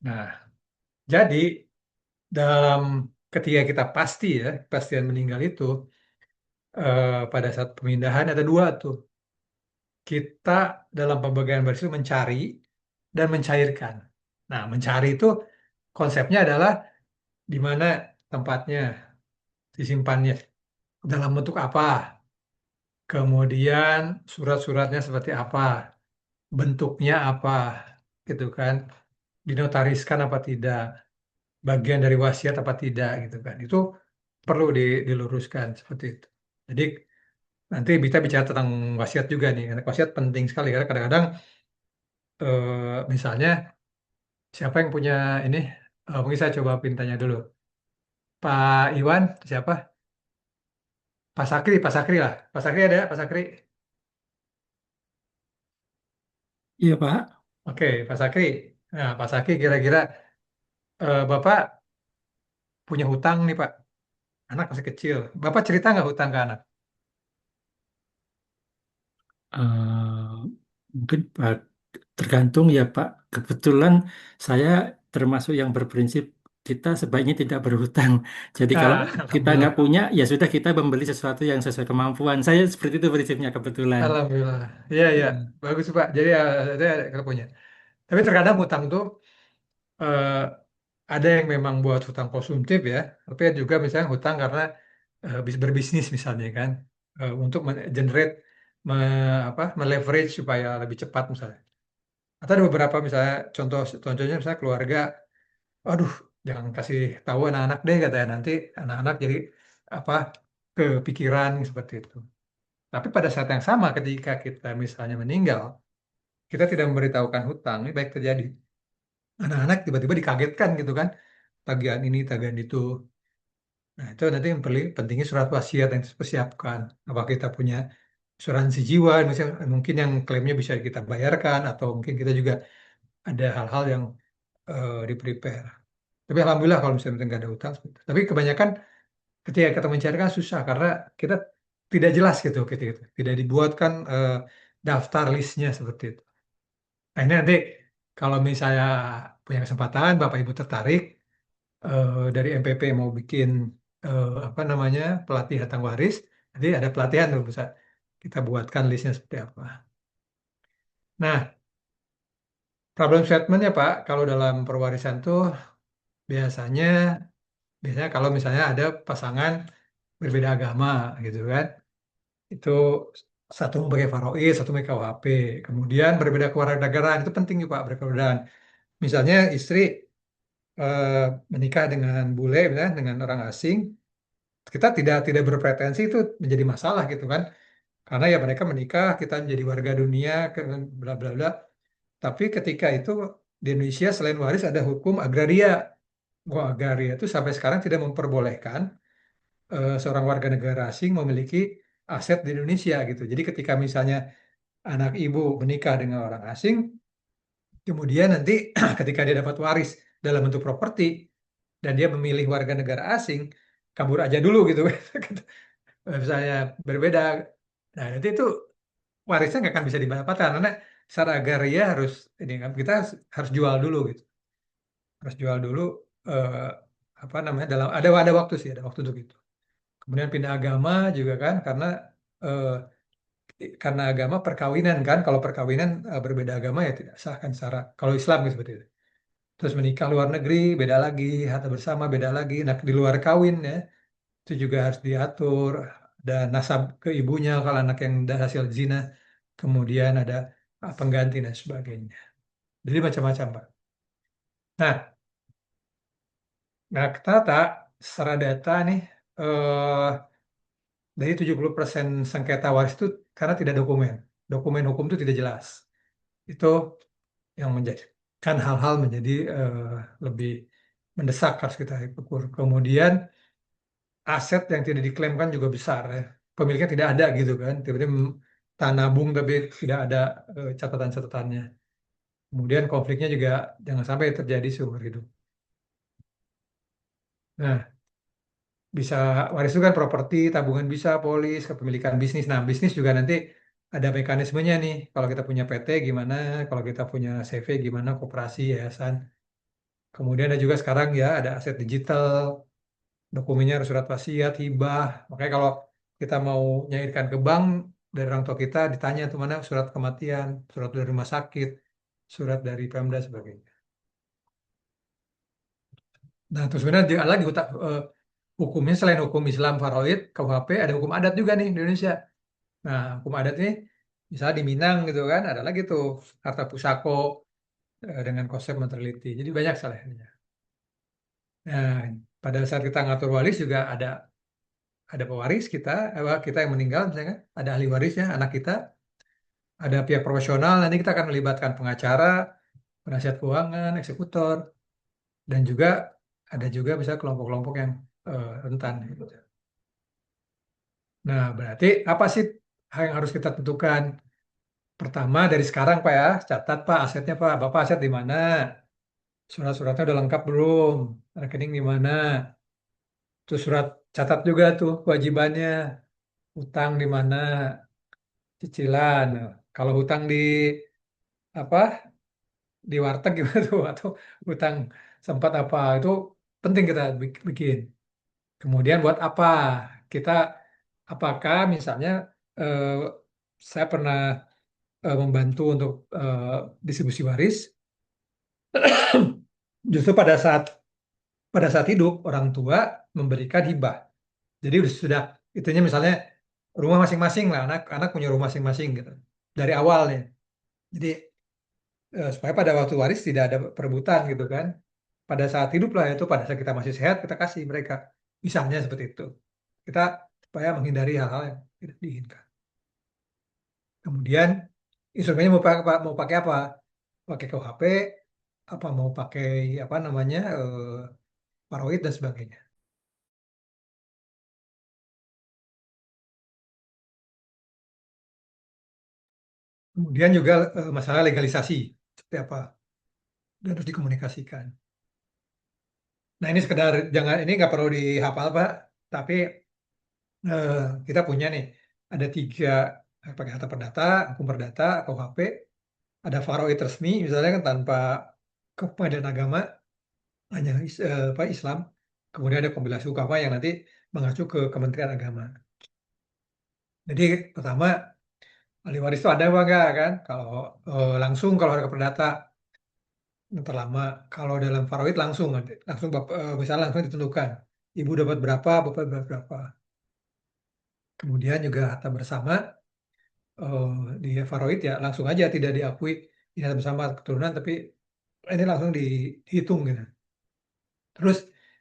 Nah, jadi dalam ketika kita pasti ya, kepastian meninggal itu pada saat pemindahan ada 2 tuh. Kita dalam pembagian waris itu mencari dan mencairkan. Nah, mencari itu konsepnya adalah di mana tempatnya disimpannya, dalam bentuk apa, kemudian surat-suratnya seperti apa, bentuknya apa, gitu kan, dinotariskan apa tidak, bagian dari wasiat apa tidak, gitu kan. Itu perlu diluruskan seperti itu. Jadi nanti kita bicara tentang wasiat juga nih, karena wasiat penting sekali karena kadang-kadang misalnya siapa yang punya ini, mungkin saya coba tanya dulu, Pak Iwan siapa? Pak Sakri lah, Pak Sakri ada, Pak Sakri. Iya Pak. Oke, Pak Sakri. Nah, Pak Sakri kira-kira Bapak punya hutang nih Pak, anak masih kecil. Bapak cerita nggak hutang ke anak? Eh, mungkin Pak, tergantung ya Pak. Kebetulan saya termasuk yang berprinsip kita sebaiknya tidak berhutang. Jadi kalau Nah, kita nggak alhamdulillah. punya, ya sudah kita membeli sesuatu yang sesuai kemampuan. Saya seperti itu prinsipnya kebetulan. Alhamdulillah. Iya, iya. Hmm. Bagus Pak. Jadi saya kalau punya. Tapi terkadang hutang tuh eh, ada yang memang buat hutang konsumtif ya, tapi ada juga misalnya hutang karena berbisnis misalnya kan, untuk generate, meleverage supaya lebih cepat misalnya. Atau ada beberapa misalnya contohnya misalnya keluarga, aduh jangan kasih tahu anak-anak deh katanya nanti anak-anak jadi apa kepikiran seperti itu. Tapi pada saat yang sama ketika kita misalnya meninggal, kita tidak memberitahukan hutang, ini baik terjadi. anak-anak tiba-tiba dikagetkan gitu kan, tagihan ini, tagihan itu. Nah, itu nanti yang pentingnya surat wasiat yang dipersiapkan. Apa kita punya asuransi jiwa, misalnya mungkin yang klaimnya bisa kita bayarkan, atau mungkin kita juga ada hal-hal yang di-prepare. Tapi alhamdulillah kalau misalnya nggak ada utang. Tapi kebanyakan ketika kita mencarikan susah karena kita tidak jelas gitu, gitu. Tidak dibuatkan daftar listnya seperti itu. Nah, ini nanti kalau misalnya punya kesempatan, Bapak Ibu tertarik dari MPP mau bikin apa namanya pelatihan tanggung waris, nanti ada pelatihan tuh bisa kita buatkan listnya seperti apa. Nah, problem statementnya Pak, kalau dalam perwarisan tuh biasanya biasanya kalau misalnya ada pasangan berbeda agama gitu kan, itu satu sebagai faraid, satu sebagai KUHP. Kemudian berbeda kewarganegaraan itu penting nih Pak, berkewarganegaraan. Misalnya istri eh, menikah dengan bule, misalnya, dengan orang asing, kita tidak berpretensi itu menjadi masalah gitu kan, karena ya mereka menikah, kita menjadi warga dunia, bla bla bla. Tapi ketika itu di Indonesia selain waris ada hukum agraria. Wah, agraria itu sampai sekarang tidak memperbolehkan seorang warga negara asing memiliki aset di Indonesia gitu. Jadi ketika misalnya anak ibu menikah dengan orang asing, kemudian nanti ketika dia dapat waris dalam bentuk properti dan dia memilih warga negara asing, kabur aja dulu gitu. Misalnya berbeda. Nah, nanti itu warisnya nggak akan bisa didapatkan karena secara agraria harus ini kan kita harus jual dulu gitu. Harus jual dulu eh, apa namanya dalam ada waktu sih, ada waktu untuk itu. Kemudian pindah agama juga kan eh, karena agama perkawinan kan, kalau perkawinan berbeda agama ya tidak sah kan secara kalau Islam gitu seperti itu. Terus menikah luar negeri beda lagi, harta bersama beda lagi. Nah, di luar kawin ya itu juga harus diatur, dan nasab ke ibunya kalau anak yang dari hasil zina, kemudian ada pengganti dan sebagainya. Jadi macam-macam Pak. Nah, nah ternyata secara data nih eh, dari 70% sengketa waris itu karena tidak dokumen. Dokumen hukum itu tidak jelas. Itu yang menjadikan hal-hal menjadi lebih mendesak harus kita ukur. Kemudian aset yang tidak diklaimkan juga besar ya. Pemiliknya tidak ada gitu kan. Tiba-tiba tanah nabung tapi tidak ada catatan-catatannya. Kemudian konfliknya juga jangan sampai terjadi seumur hidup. Nah, bisa waris itu kan properti, tabungan bisa, polis, kepemilikan bisnis. Nah, bisnis juga nanti ada mekanismenya nih. Kalau kita punya PT gimana, kalau kita punya CV gimana, koperasi, yayasan. Kemudian ada juga sekarang ya ada aset digital, dokumennya harus surat wasiat, hibah. Makanya kalau kita mau nyairkan ke bank dari orang tua kita ditanya tuh mana surat kematian, surat dari rumah sakit, surat dari Pemda sebagainya. Nah, terus sebenarnya ada lagi hukumnya selain hukum Islam Faraid, KUHP, ada hukum adat juga nih di Indonesia. Nah, hukum adat ini misalnya di Minang gitu kan, ada lagi tuh harta pusako dengan konsep mentality. Jadi banyak salahnya. Nah, pada saat kita ngatur waris juga ada pewaris kita, kita yang meninggal misalnya, ada ahli warisnya, anak kita, ada pihak profesional. Nanti kita akan melibatkan pengacara, penasihat keuangan, eksekutor, dan juga ada juga misalnya kelompok-kelompok yang rentan. Gitu. Nah, berarti apa sih hal yang harus kita tentukan? Pertama dari sekarang Pak ya, catat Pak asetnya Pak. Bapak aset di mana? Surat-suratnya udah lengkap belum? Rekening di mana? Terus surat catat juga tuh kewajibannya, utang di mana, cicilan. Nah, kalau hutang di apa di warteg gimana tuh atau hutang sempat apa itu penting kita bikin. Kemudian buat apa kita? Apakah misalnya eh, saya pernah membantu untuk distribusi waris, justru pada saat hidup orang tua memberikan hibah. Jadi sudah itunya misalnya rumah masing-masing lah, anak-anak punya rumah masing-masing gitu dari awalnya. Jadi supaya pada waktu waris tidak ada perebutan gitu kan. Pada saat hidup lah itu pada saat kita masih sehat kita kasih mereka. Misalnya seperti itu. Kita supaya menghindari hal-hal yang tidak diinginkan. Kemudian instrumennya mau pakai apa? Pakai KUHP, apa mau pakai apa namanya paroid dan sebagainya. Kemudian juga masalah legalisasi seperti apa dan harus dikomunikasikan. Nah ini sekedar jangan ini nggak perlu dihafal Pak, tapi eh, kita punya nih ada tiga pakai harta perdata, hukum perdata, KUHP, ada faraid resmi misalnya kan tanpa kepengadilan agama hanya apa, Islam, kemudian ada kompilasi UKAMA yang nanti mengacu ke Kementerian Agama. Jadi pertama ahli waris itu ada apa enggak kan? Kalau langsung kalau harga perdata terlama, kalau dalam faraid langsung langsung misalnya langsung ditentukan ibu dapat berapa, bapak dapat berapa. Kemudian juga harta bersama eh, di faraid ya langsung aja tidak diakui ini harta bersama keturunan tapi ini langsung dihitung gitu. Terus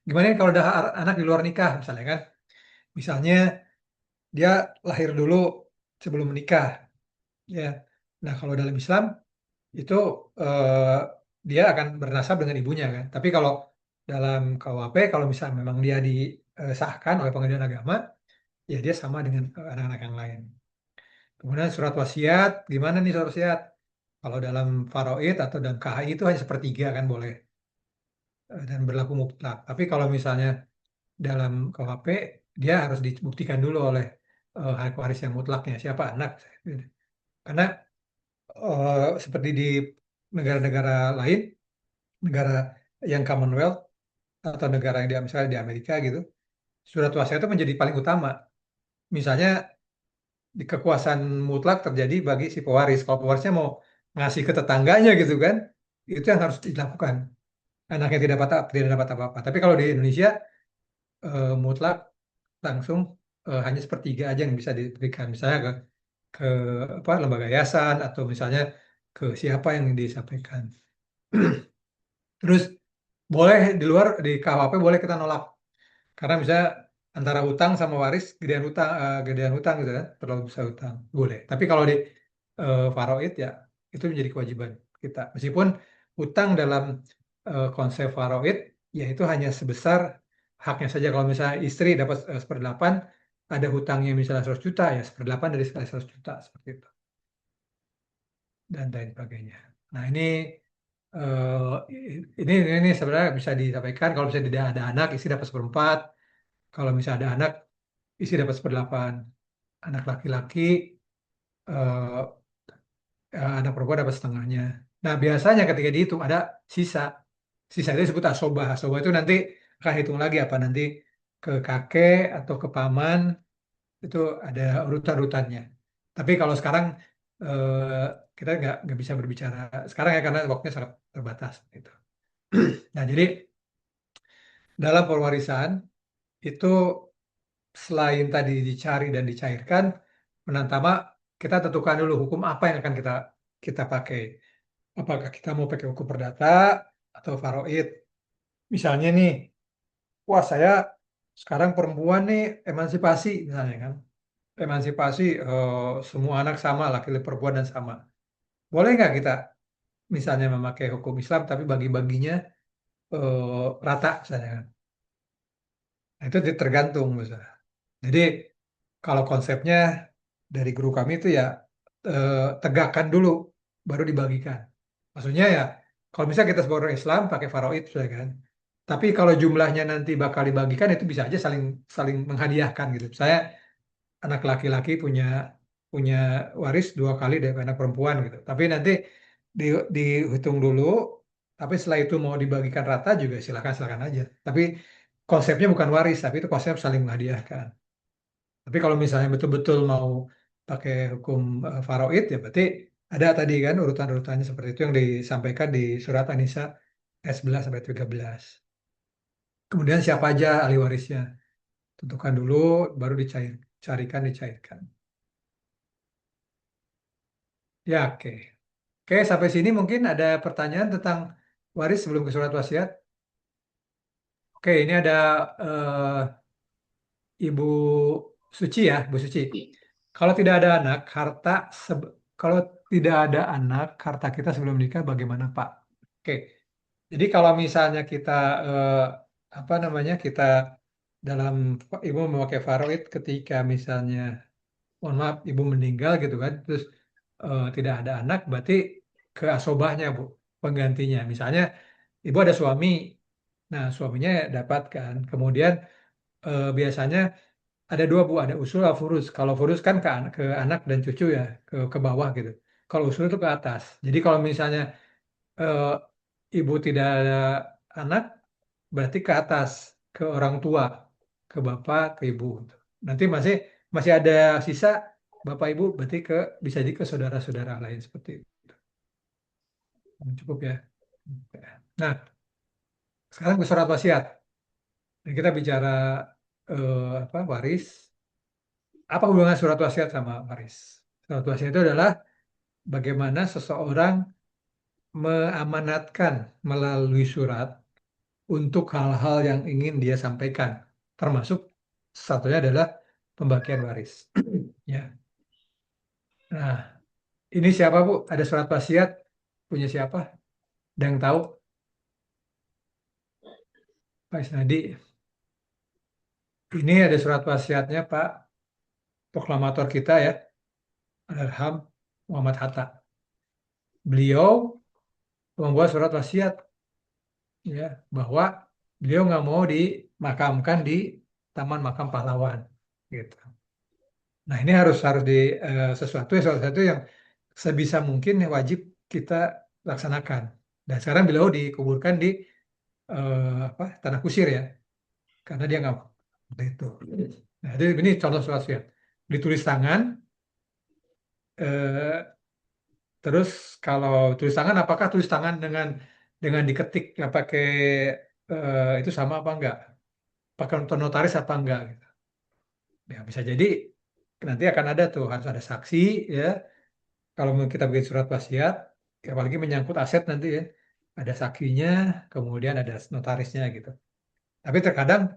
gimana kalau ada anak di luar nikah misalnya kan? Misalnya dia lahir dulu sebelum menikah ya. Nah, kalau dalam Islam itu eh, dia akan bernasab dengan ibunya kan. Tapi kalau dalam KUHP kalau misalnya memang dia disahkan oleh pengadilan agama, ya dia sama dengan anak-anak yang lain. Kemudian surat wasiat, gimana nih surat wasiat? Kalau dalam faraid atau dalam KHI itu hanya sepertiga kan boleh dan berlaku mutlak. Tapi kalau misalnya dalam KUHP dia harus dibuktikan dulu oleh ahli waris yang mutlaknya siapa anak. Karena seperti di negara-negara lain, negara yang Commonwealth atau negara yang misalnya di Amerika gitu, surat wasiat itu menjadi paling utama. Misalnya di kekuasaan mutlak terjadi bagi si pewaris. Kalau pewarisnya mau ngasih ke tetangganya gitu kan, itu yang harus dilakukan. Anaknya tidak dapat apa-apa. Tapi kalau di Indonesia mutlak langsung hanya sepertiga aja yang bisa diberikan. Misalnya ke apa lembaga yayasan atau misalnya ke siapa yang disampaikan. Terus boleh di luar di KUHP boleh kita nolak karena misalnya antara hutang sama waris gedean hutang gitu kan terlalu besar hutang boleh. Tapi kalau di faraid ya itu menjadi kewajiban kita. Meskipun hutang dalam konsep faraid ya itu hanya sebesar haknya saja. Kalau misalnya istri dapat seperdelapan ada hutangnya misalnya 100 juta ya seperdelapan dari sekali 100 juta seperti itu dan lain sebagainya. Nah ini sebenarnya bisa disampaikan kalau misalnya tidak ada anak istri dapat seperempat, kalau misalnya ada anak istri dapat seperdelapan, anak laki-laki eh, anak perempuan dapat setengahnya. Nah biasanya ketika dihitung ada sisa, sisa itu disebut asoba. Asoba itu nanti akan hitung lagi apa nanti ke kakek atau ke paman itu ada urutan-urutannya. Tapi kalau sekarang eh, kita nggak bisa berbicara sekarang ya karena waktunya sangat terbatas. Gitu. Nah jadi dalam pewarisan itu selain tadi dicari dan dicairkan, pertama kita tentukan dulu hukum apa yang akan kita kita pakai. Apakah kita mau pakai hukum perdata atau faraid? Misalnya nih, wah saya sekarang perempuan nih emansipasi misalnya kan, emansipasi semua anak sama, laki-laki perempuan dan sama. Boleh nggak kita misalnya memakai hukum Islam tapi bagi-baginya rata misalnya kan? Nah, itu tergantung misalnya. Jadi kalau konsepnya dari guru kami itu ya tegakkan dulu, baru dibagikan. Maksudnya ya, kalau misalnya kita sebagai orang Islam pakai faraid, ya kan. Tapi kalau jumlahnya nanti bakal dibagikan itu bisa aja saling saling menghadiahkan gitu. Saya anak laki-laki punya punya waris dua kali dari anak perempuan gitu. Tapi nanti di, dihitung dulu. Tapi setelah itu mau dibagikan rata juga silakan silakan aja. Tapi konsepnya bukan waris, tapi itu konsep saling menghadiahkan. Tapi kalau misalnya betul-betul mau pakai hukum faraid ya berarti ada tadi kan urutan-urutannya seperti itu yang disampaikan di surat An-Nisa ayat 11 sampai 13. Kemudian siapa aja ahli warisnya? Tentukan dulu baru dicairkan. Ya, oke. Oke, sampai sini mungkin ada pertanyaan tentang waris sebelum ke surat wasiat. Oke, ini ada Ibu Suci ya, Bu Suci. Kalau tidak ada anak, kalau tidak ada anak, harta kita sebelum nikah bagaimana, Pak? Oke. Jadi kalau misalnya kita eh, apa namanya kita dalam ibu memakai faraid ketika misalnya mohon maaf ibu meninggal gitu kan, terus tidak ada anak, berarti ke asobahnya bu penggantinya. Misalnya ibu ada suami, nah suaminya dapatkan. Kemudian biasanya ada dua bu, ada usul atau furus. Kalau furus kan ke anak dan cucu ya, ke bawah gitu. Kalau usul itu ke atas. Jadi kalau misalnya eh, ibu tidak ada anak, berarti ke atas, ke orang tua, ke bapak, ke ibu. Nanti masih masih ada sisa bapak ibu, berarti bisa jadi ke saudara-saudara lain seperti itu. Cukup ya. Nah, sekarang ke surat wasiat. Dan kita bicara apa waris. Apa hubungan surat wasiat sama waris? Surat wasiat itu adalah bagaimana seseorang meamanatkan melalui surat untuk hal-hal yang ingin dia sampaikan, termasuk satunya adalah pembagian waris. Ya. Nah, ini siapa Bu? Ada surat wasiat punya siapa? Ada yang tahu? Pak Isnadi. Ini ada surat wasiatnya Pak proklamator kita ya, Almarhum Muhammad Hatta. Beliau membuat surat wasiat ya bahwa beliau nggak mau dimakamkan di Taman Makam Pahlawan gitu. Nah, ini harus harus di salah satu yang sebisa mungkin yang wajib kita laksanakan. Dan sekarang beliau dikuburkan di apa tanah kusir ya, karena dia nggak mau. Seperti itu. Nah, ini contoh surat wasiat. Ditulis tangan, eh, terus kalau tulis tangan, apakah tulis tangan dengan diketik nggak pakai itu sama apa enggak? Pakai notaris apa enggak? Gitu. Ya, bisa jadi nanti akan ada tuh harus ada saksi ya. Kalau kita bikin surat wasiat, ya apalagi menyangkut aset nanti ya, ada saksinya, kemudian ada notarisnya gitu. Tapi terkadang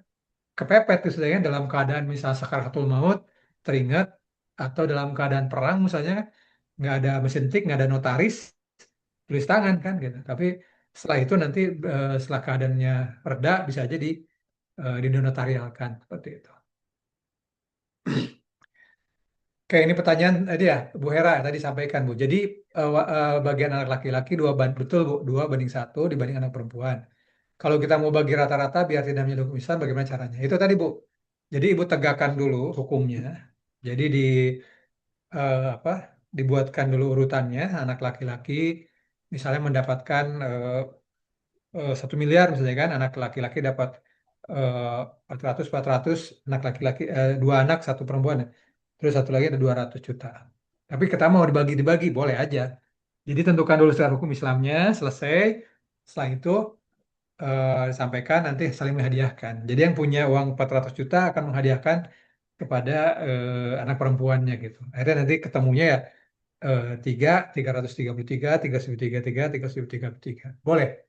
kepepet tuh sebenarnya dalam keadaan misal sakaratul maut, teringat, atau dalam keadaan perang misalnya, nggak ada mesin tik, nggak ada notaris, tulis tangan kan gitu. Tapi setelah itu nanti setelah keadaannya reda bisa aja dinotarialkan seperti itu. Oke, ini pertanyaan tadi ya, Bu Hera tadi sampaikan Bu. Jadi bagian anak laki-laki betul Bu, 2 banding 1 dibanding anak perempuan. Kalau kita mau bagi rata-rata biar tidak menjadi hukum Islam, bagaimana caranya? Itu tadi Bu. Jadi Ibu tegakkan dulu hukumnya. Jadi apa? Dibuatkan dulu urutannya. Anak laki-laki misalnya mendapatkan 1 miliar misalnya kan, anak laki-laki dapat 400, anak laki-laki 2 anak 1 perempuan. Terus satu lagi ada 200 juta. Tapi kita mau dibagi-dibagi, boleh aja. Jadi tentukan dulu secara hukum Islamnya, selesai. Setelah itu disampaikan nanti saling menghadiahkan. Jadi yang punya uang 400 juta akan menghadiahkan kepada anak perempuannya gitu. Akhirnya nanti ketemunya ya 333, 333, 333. Boleh.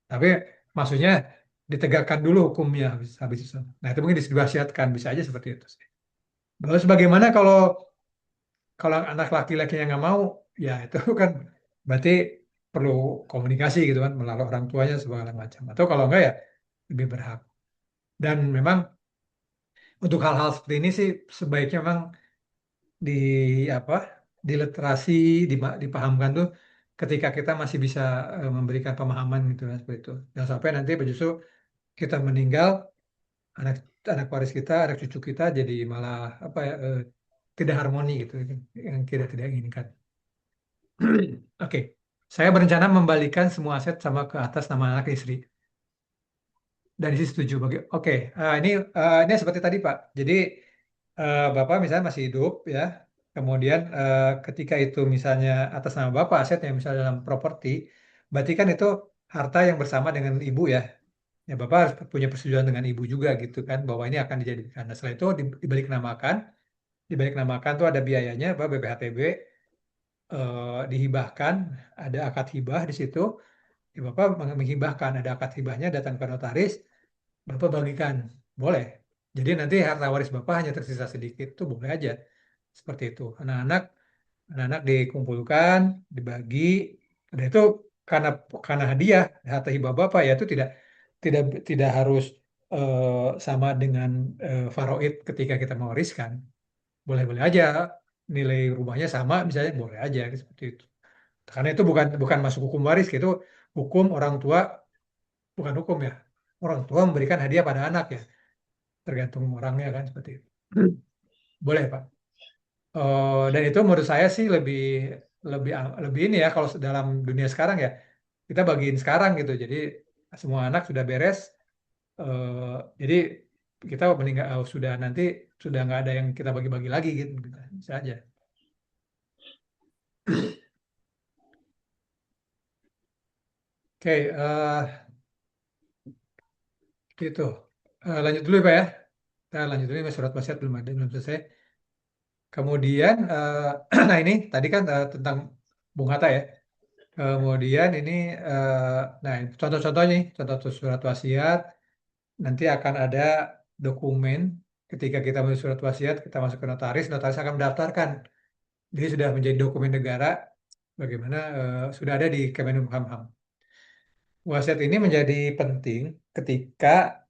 Tapi maksudnya ditegakkan dulu hukumnya habis itu. Nah itu mungkin diwasiatkan, bisa aja seperti itu sih. Terus bagaimana kalau anak laki-laki yang nggak mau, ya itu kan berarti perlu komunikasi gitu kan melalui orang tuanya segala macam. Atau kalau enggak ya lebih berhak. Dan memang untuk hal-hal seperti ini sih sebaiknya memang di apa diliterasi, dipahamkan tuh ketika kita masih bisa memberikan pemahaman gitu kan seperti itu. Jangan sampai nanti justru kita meninggal, anak anak waris kita, anak cucu kita jadi malah apa ya tidak harmoni gitu yang kita tidak inginkan. Oke, saya berencana membalikan semua aset sama ke atas nama anak istri. Dan istri setuju. Oke, ini seperti tadi Pak. Jadi Bapak misalnya masih hidup ya. Kemudian ketika itu misalnya atas nama Bapak asetnya misalnya dalam properti, berarti kan itu harta yang bersama dengan ibu ya. Ya Bapak harus punya persetujuan dengan ibu juga gitu kan bahwa ini akan dijadikan. Nah, setelah itu dibalik namakan tuh ada biayanya, Pak BPHTB dihibahkan, ada akad hibah di situ. Ya, Bapak menghibahkan, ada akad hibahnya, datang ke notaris, Bapak bagikan, boleh. Jadi nanti harta waris Bapak hanya tersisa sedikit, tuh boleh aja. Seperti itu. Anak-anak dikumpulkan, dibagi, dan itu karena karena hadiah harta hibah bapak ya itu tidak tidak harus sama dengan faraid ketika kita mewariskan. Boleh-boleh aja nilai rumahnya sama misalnya boleh aja seperti itu. Karena itu bukan bukan masuk hukum waris gitu. Hukum orang tua bukan hukum ya. Orang tua memberikan hadiah pada anak ya. Tergantung orangnya kan seperti itu. Boleh, Pak. Dan itu menurut saya sih lebih lebih lebih ini ya kalau dalam dunia sekarang ya kita bagiin sekarang gitu. Jadi semua anak sudah beres. Jadi kita meninggal sudah nanti sudah nggak ada yang kita bagi-bagi lagi gitu. Bisa aja. Oke, itu. Lanjut dulu ya, Pak ya. Kita lanjut dulu ini surat wasiat belum ada belum selesai. Kemudian nah ini tadi kan tentang Bung Hatta ya. Kemudian ini nah contoh-contohnya nih, contoh surat wasiat nanti akan ada dokumen ketika kita menulis surat wasiat kita masuk ke notaris, notaris akan mendaftarkan. Jadi sudah menjadi dokumen negara bagaimana sudah ada di Kemenkumham. Wasiat ini menjadi penting ketika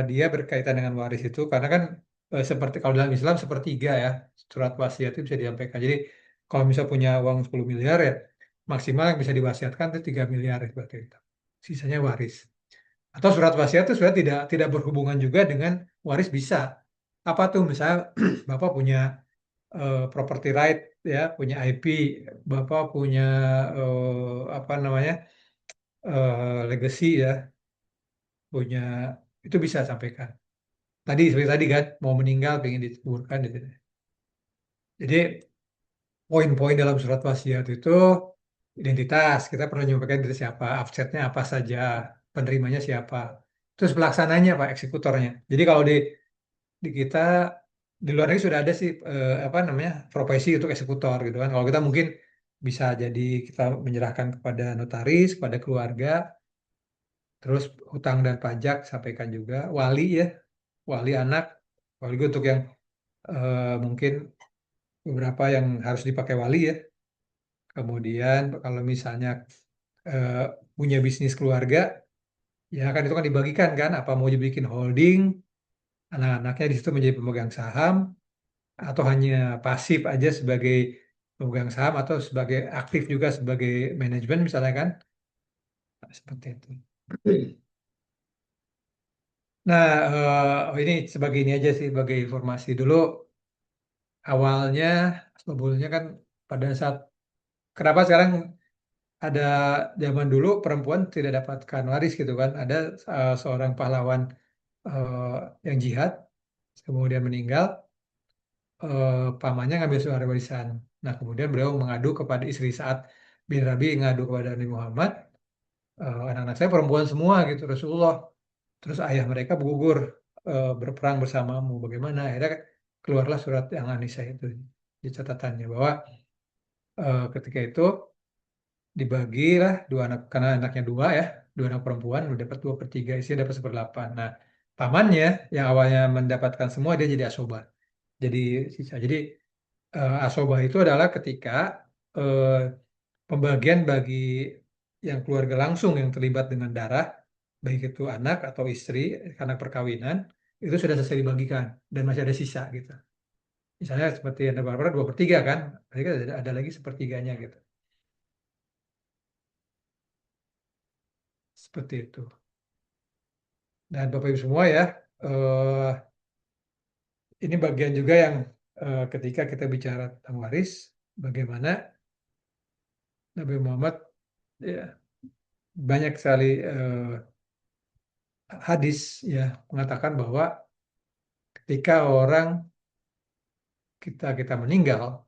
dia berkaitan dengan waris itu karena kan seperti kalau dalam Islam sepertiga ya surat wasiat itu bisa disampaikan. Jadi kalau misalnya punya uang 10 miliar ya maksimal yang bisa diwasiatkan itu 3 miliar seperti itu. Sisanya waris. Atau surat wasiat itu sudah tidak berhubungan juga dengan waris bisa. Apa tuh misalnya Bapak punya property right ya, punya IP, Bapak punya apa namanya? Legacy ya, punya itu bisa sampaikan. Tadi seperti tadi kan mau meninggal pengen dikuburkan gitu. Jadi poin-poin dalam surat wasiat itu identitas kita perlu menyampaikan dari siapa, offsetnya apa saja, penerimanya siapa, terus pelaksananya pak eksekutornya. Jadi kalau di kita di luar negeri sudah ada sih apa namanya profesi untuk eksekutor gitu kan. Kalau kita mungkin bisa jadi kita menyerahkan kepada notaris, kepada keluarga, terus hutang dan pajak sampaikan juga, wali ya, wali anak, wali juga untuk yang mungkin beberapa yang harus dipakai wali ya. Kemudian kalau misalnya eh, punya bisnis keluarga, ya kan itu kan dibagikan kan, apa mau dibikin holding, anak-anaknya di situ menjadi pemegang saham, atau hanya pasif aja sebagai pemegang saham, atau sebagai aktif juga sebagai manajemen misalnya kan, nah, seperti itu. Nah, ini sebagai ini aja sih, sebagai informasi dulu, awalnya, sebelumnya kan pada saat, kenapa sekarang ada zaman dulu perempuan tidak dapatkan waris gitu kan. Ada seorang pahlawan eh, yang jihad kemudian meninggal, pamannya ngambil suara warisan. Nah, kemudian beliau mengadu kepada istri Sa'ad bin Rabi, ngadu kepada Nabi Muhammad, anak-anak saya perempuan semua gitu Rasulullah. Terus ayah mereka gugur berperang bersamamu. Bagaimana? Akhirnya keluarlah surat yang An-Nisa itu di catatannya bahwa ketika itu dibagilah dua anak karena anaknya dua ya, dua anak perempuan udah dapat 2/3, isinya dapat 1/8. Nah, pamannya yang awalnya mendapatkan semua dia jadi asoba, jadi sisa. Jadi asoba itu adalah ketika eh, pembagian bagi yang keluarga langsung yang terlibat dengan darah, baik itu anak atau istri karena perkawinan, itu sudah selesai dibagikan dan masih ada sisa gitu. Misalnya seperti ada Barbara 2/3 kan, mereka ada lagi sepertiganya gitu. Seperti itu. Dan Bapak Ibu semua ya, eh, ini bagian juga yang ketika kita bicara tentang waris, bagaimana Nabi Muhammad ya, banyak sekali hadis ya mengatakan bahwa ketika orang kita meninggal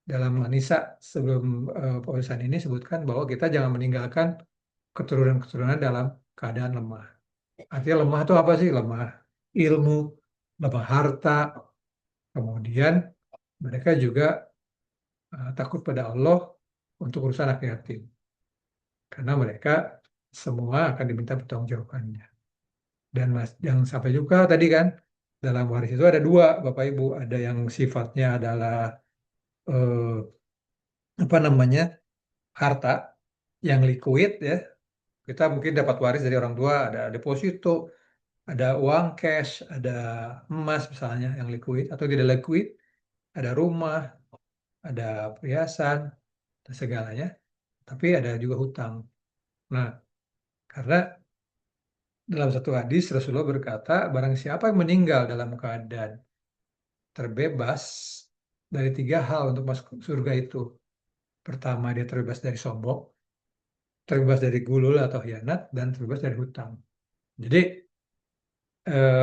dalam An-Nisa sebelum pewarisan ini sebutkan bahwa kita jangan meninggalkan keturunan-keturunan dalam keadaan lemah. Artinya lemah itu apa sih? Lemah ilmu, lemah harta, kemudian mereka juga takut pada Allah untuk urusan anak yatim. Karena mereka semua akan diminta pertanggungjawabannya. Dan mas, yang sampai juga tadi kan, dalam waris itu ada dua, Bapak Ibu. Ada yang sifatnya adalah, apa namanya, harta. yang liquid ya, kita mungkin dapat waris dari orang tua, ada deposito, ada uang cash, ada emas misalnya yang liquid atau tidak liquid, ada rumah, ada perhiasan, dan segalanya. Tapi ada juga hutang. Nah, karena dalam satu hadis Rasulullah berkata, barang siapa yang meninggal dalam keadaan terbebas dari 3 hal untuk masuk surga itu. Pertama, dia terbebas dari sombong, terbebas dari gulul atau khianat, dan terbebas dari hutang. Jadi,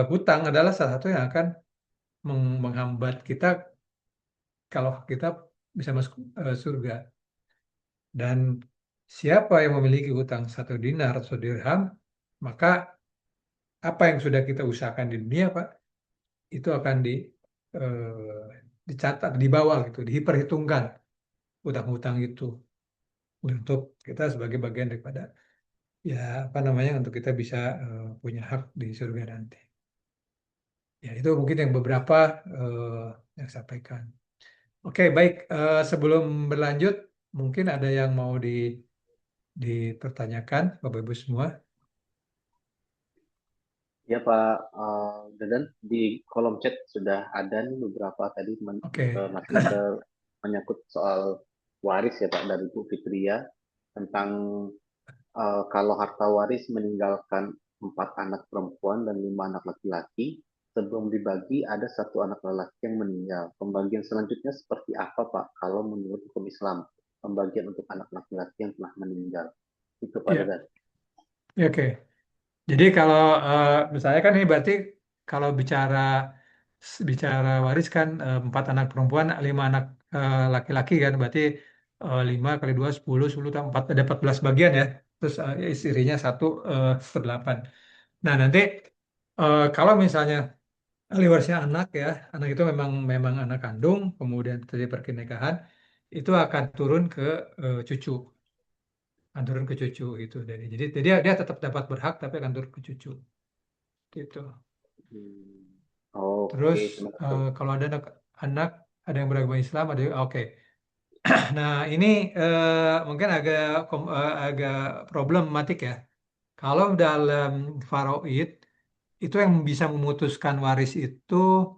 hutang adalah salah satu yang akan menghambat kita kalau kita bisa masuk surga. Dan siapa yang memiliki hutang 1 dinar atau dirham, maka apa yang sudah kita usahakan di dunia, Pak, itu akan eh, dicatat, dibawa gitu, diperhitungkan hutang-hutang itu untuk kita sebagai bagian daripada ya apa namanya untuk kita bisa punya hak di surga nanti. Ya itu mungkin yang beberapa eh, yang saya sampaikan. Oke, baik. Sebelum berlanjut, mungkin ada yang mau dipertanyakan, Bapak Ibu semua. Ya Pak Dadan, di kolom chat sudah ada nih beberapa tadi Oke, masih menyangkut soal waris ya Pak dari Bu Fitria tentang kalau harta waris meninggalkan 4 anak perempuan dan 5 anak laki-laki, sebelum dibagi ada 1 anak lelaki yang meninggal. Pembagian selanjutnya seperti apa Pak kalau menurut hukum Islam? Pembagian untuk anak laki-laki yang telah meninggal. Itu Pak ya, Dadan. ya, oke. Jadi kalau misalnya kan ini berarti kalau bicara waris kan 4 anak perempuan, 5 anak laki-laki kan, berarti 5 kali 2 10, 10 tambah 4 ada 14 bagian ya. Terus istrinya 1/8. Nah nanti kalau misalnya ahli warisnya anak ya, anak itu memang anak kandung, kemudian terjadi perkinikahan, itu akan turun ke cucu, akan turun ke cucu gitu. Jadi dia tetap dapat berhak tapi akan turun ke cucu gitu. Hmm. Oke, Terus terima kasih. kalau ada anak ada yang beragama Islam, ada oke. Nah ini mungkin agak problematik ya. Kalau dalam faraid itu yang bisa memutuskan waris itu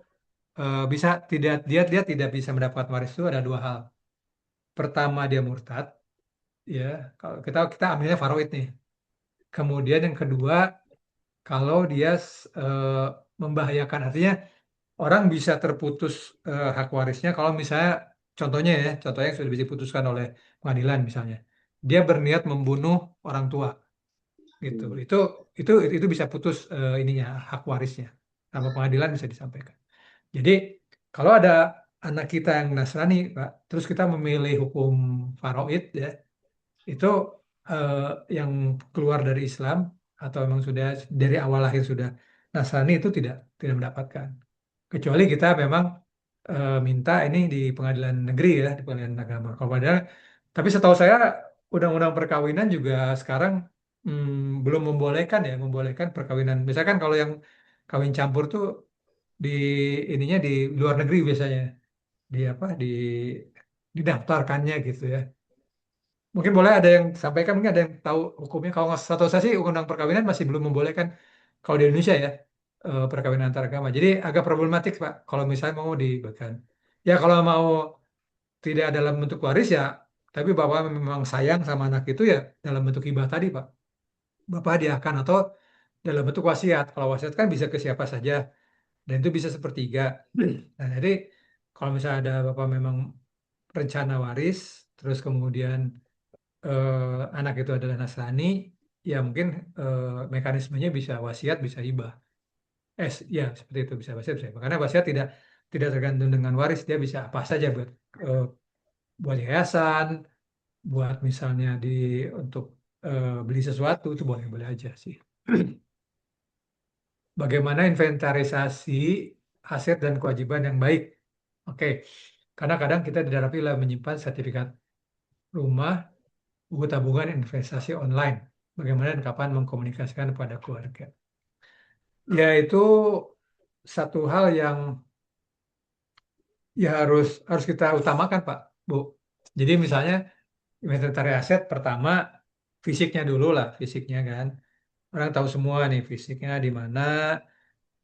bisa tidak dia tidak bisa mendapatkan waris itu ada 2 hal. Pertama dia murtad, ya. Kalau kita ambilnya faraid nih. Kemudian yang kedua kalau dia eh, membahayakan, artinya orang bisa terputus hak warisnya kalau misalnya contohnya yang sudah bisa diputuskan oleh pengadilan misalnya dia berniat membunuh orang tua gitu Hmm. itu bisa putus ininya hak warisnya sama pengadilan bisa disampaikan. Jadi kalau ada anak kita yang Nasrani Pak, terus kita memilih hukum faraid ya itu eh, yang keluar dari Islam atau memang sudah dari awal lahir sudah Nasrani itu tidak mendapatkan kecuali kita memang minta ini di pengadilan negeri ya, di pengadilan agama. Kalau padahal, tapi setahu saya undang-undang perkawinan juga sekarang belum membolehkan perkawinan. Misalkan kalau yang kawin campur tuh di ininya di luar negeri biasanya, di apa didaftarkannya gitu ya. Mungkin boleh ada yang sampaikan, mungkin ada yang tahu hukumnya. Kalau nggak setahu saya sih undang perkawinan masih belum membolehkan kalau di Indonesia ya perkawinan antar agama. Jadi agak problematik Pak kalau misalnya mau diberikan. Ya kalau mau tidak dalam bentuk waris ya, tapi Bapak memang sayang sama anak itu ya dalam bentuk hibah tadi Pak. Bapak hadiahkan atau dalam bentuk wasiat. Kalau wasiat kan bisa ke siapa saja dan itu bisa sepertiga. Nah, jadi kalau misalnya ada Bapak memang rencana waris, terus kemudian anak itu adalah Nasrani, ya mungkin mekanismenya bisa wasiat, bisa hibah. Ya seperti itu bisa wasiat, bisa hibah. Karena wasiat tidak tergantung dengan waris, dia bisa apa saja eh, buat yayasan, buat misalnya untuk beli sesuatu itu boleh-boleh aja sih. Bagaimana inventarisasi aset dan kewajiban yang baik? Oke, karena kadang kita didapati lah menyimpan sertifikat rumah, buku tabungan, investasi online. Bagaimana dan kapan mengkomunikasikan kepada keluarga. Yaitu satu hal yang ya harus kita utamakan, Pak, Bu. Jadi misalnya inventaris aset pertama fisiknya dulu lah, fisiknya kan. Orang tahu semua nih fisiknya di mana,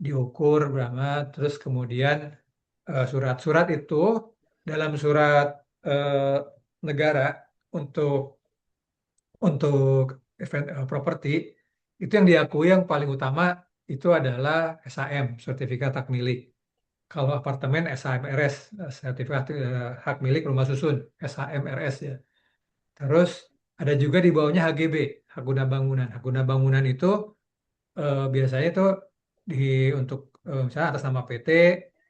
diukur berapa, terus kemudian surat-surat itu dalam surat eh, negara untuk event properti itu yang diakui yang paling utama itu adalah SHM, sertifikat hak milik. Kalau apartemen SHMRS, sertifikat hak milik rumah susun, SHMRS ya. Terus ada juga di bawahnya HGB, hak guna bangunan. Hak guna bangunan itu biasanya itu di untuk misalnya atas nama PT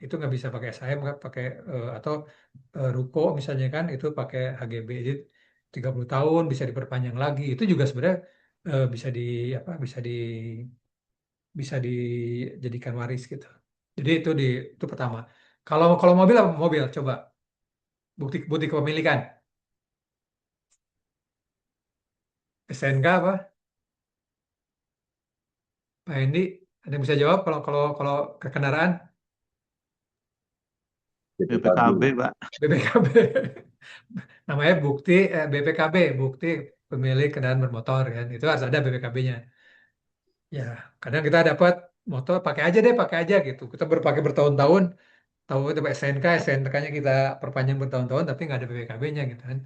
itu nggak bisa pakai SHM, nggak pakai atau ruko misalnya kan itu pakai HGB. Jadi 30 tahun bisa diperpanjang lagi. Itu juga sebenarnya bisa di apa bisa dijadikan waris gitu. Jadi itu pertama. Kalau kalau mobil apa mobil coba bukti bukti kepemilikan. SNK apa? Pak Hendi ada yang bisa jawab kalau kalau kalau ke kendaraan BPKB, Pak. BPKB. Namanya bukti BPKB, bukti pemilik kendaraan bermotor kan. Itu harus ada BPKB-nya. Ya, kadang kita dapat motor pakai aja gitu. Kita berpakai bertahun-tahun, tahu itu SNK, SNK-nya kita perpanjang bertahun-tahun tapi nggak ada BPKB-nya gitu kan.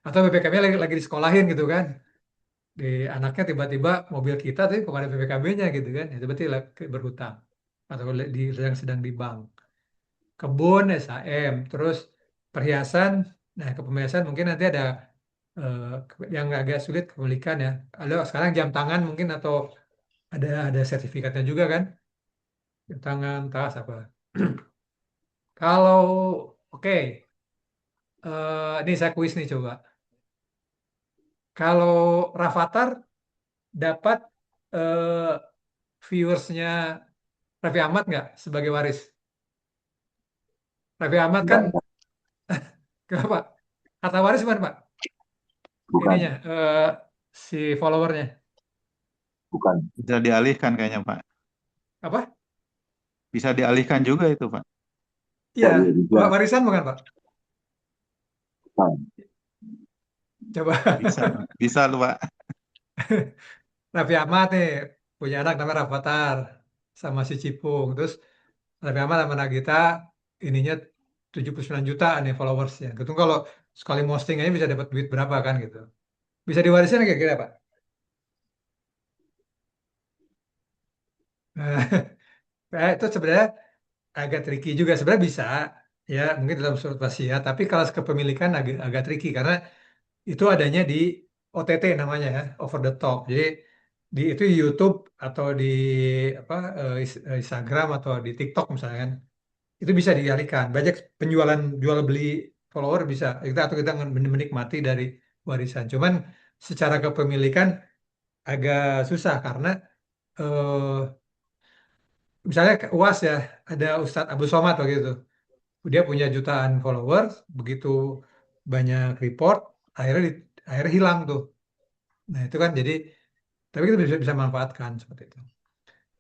Atau BPKB lagi disekolahin gitu kan. Di anaknya tiba-tiba mobil kita tapi kok ada BPKB-nya gitu kan. Itu berarti berhutang atau sedang di bank. Kebun SHM, terus perhiasan. Nah, kepemilikan mungkin nanti ada eh, yang agak sulit kepemilikan ya. Ada sekarang jam tangan mungkin atau ada sertifikatnya juga kan? Jam tangan, tas apa. Kalau oke, ini saya kuis nih coba. Kalau Rafathar dapat eh, viewersnya Raffi Ahmad nggak sebagai waris? Raffi Ahmad kan kenapa? Kata waris bukan Pak? Bukan, Ininya si followernya bukan. Bisa dialihkan kayaknya, Pak. apa? Bisa dialihkan juga itu, Pak. Iya, Oh, iya juga. warisan bukan Pak? Bukan. Coba Bisa, Pak. Bisa tuh, Pak. Raffi Ahmad nih punya anak namanya Rafathar sama si Cipung. Terus Raffi Ahmad sama Nagita ininya 79 juta nih followersnya. Gitu kalau sekali posting aja bisa dapat duit berapa kan gitu. Bisa diwarisin nggak kira-kira Pak? Itu sebenarnya agak tricky juga. Sebenarnya bisa ya mungkin dalam surat wasiat. Tapi kalau kepemilikan agak tricky karena itu adanya di OTT namanya ya, over the top. Jadi di itu YouTube atau di apa Instagram atau di TikTok misalnya kan, itu bisa dialihkan. Banyak penjualan jual beli follower bisa kita atau kita menikmati dari warisan. Cuman secara kepemilikan agak susah karena eh, misalnya ke UAS ya ada Ustadz Abu Somad waktu itu. Dia punya jutaan followers, begitu banyak report, akhirnya akhirnya hilang tuh. Nah, itu kan jadi tapi kita bisa manfaatkan seperti itu.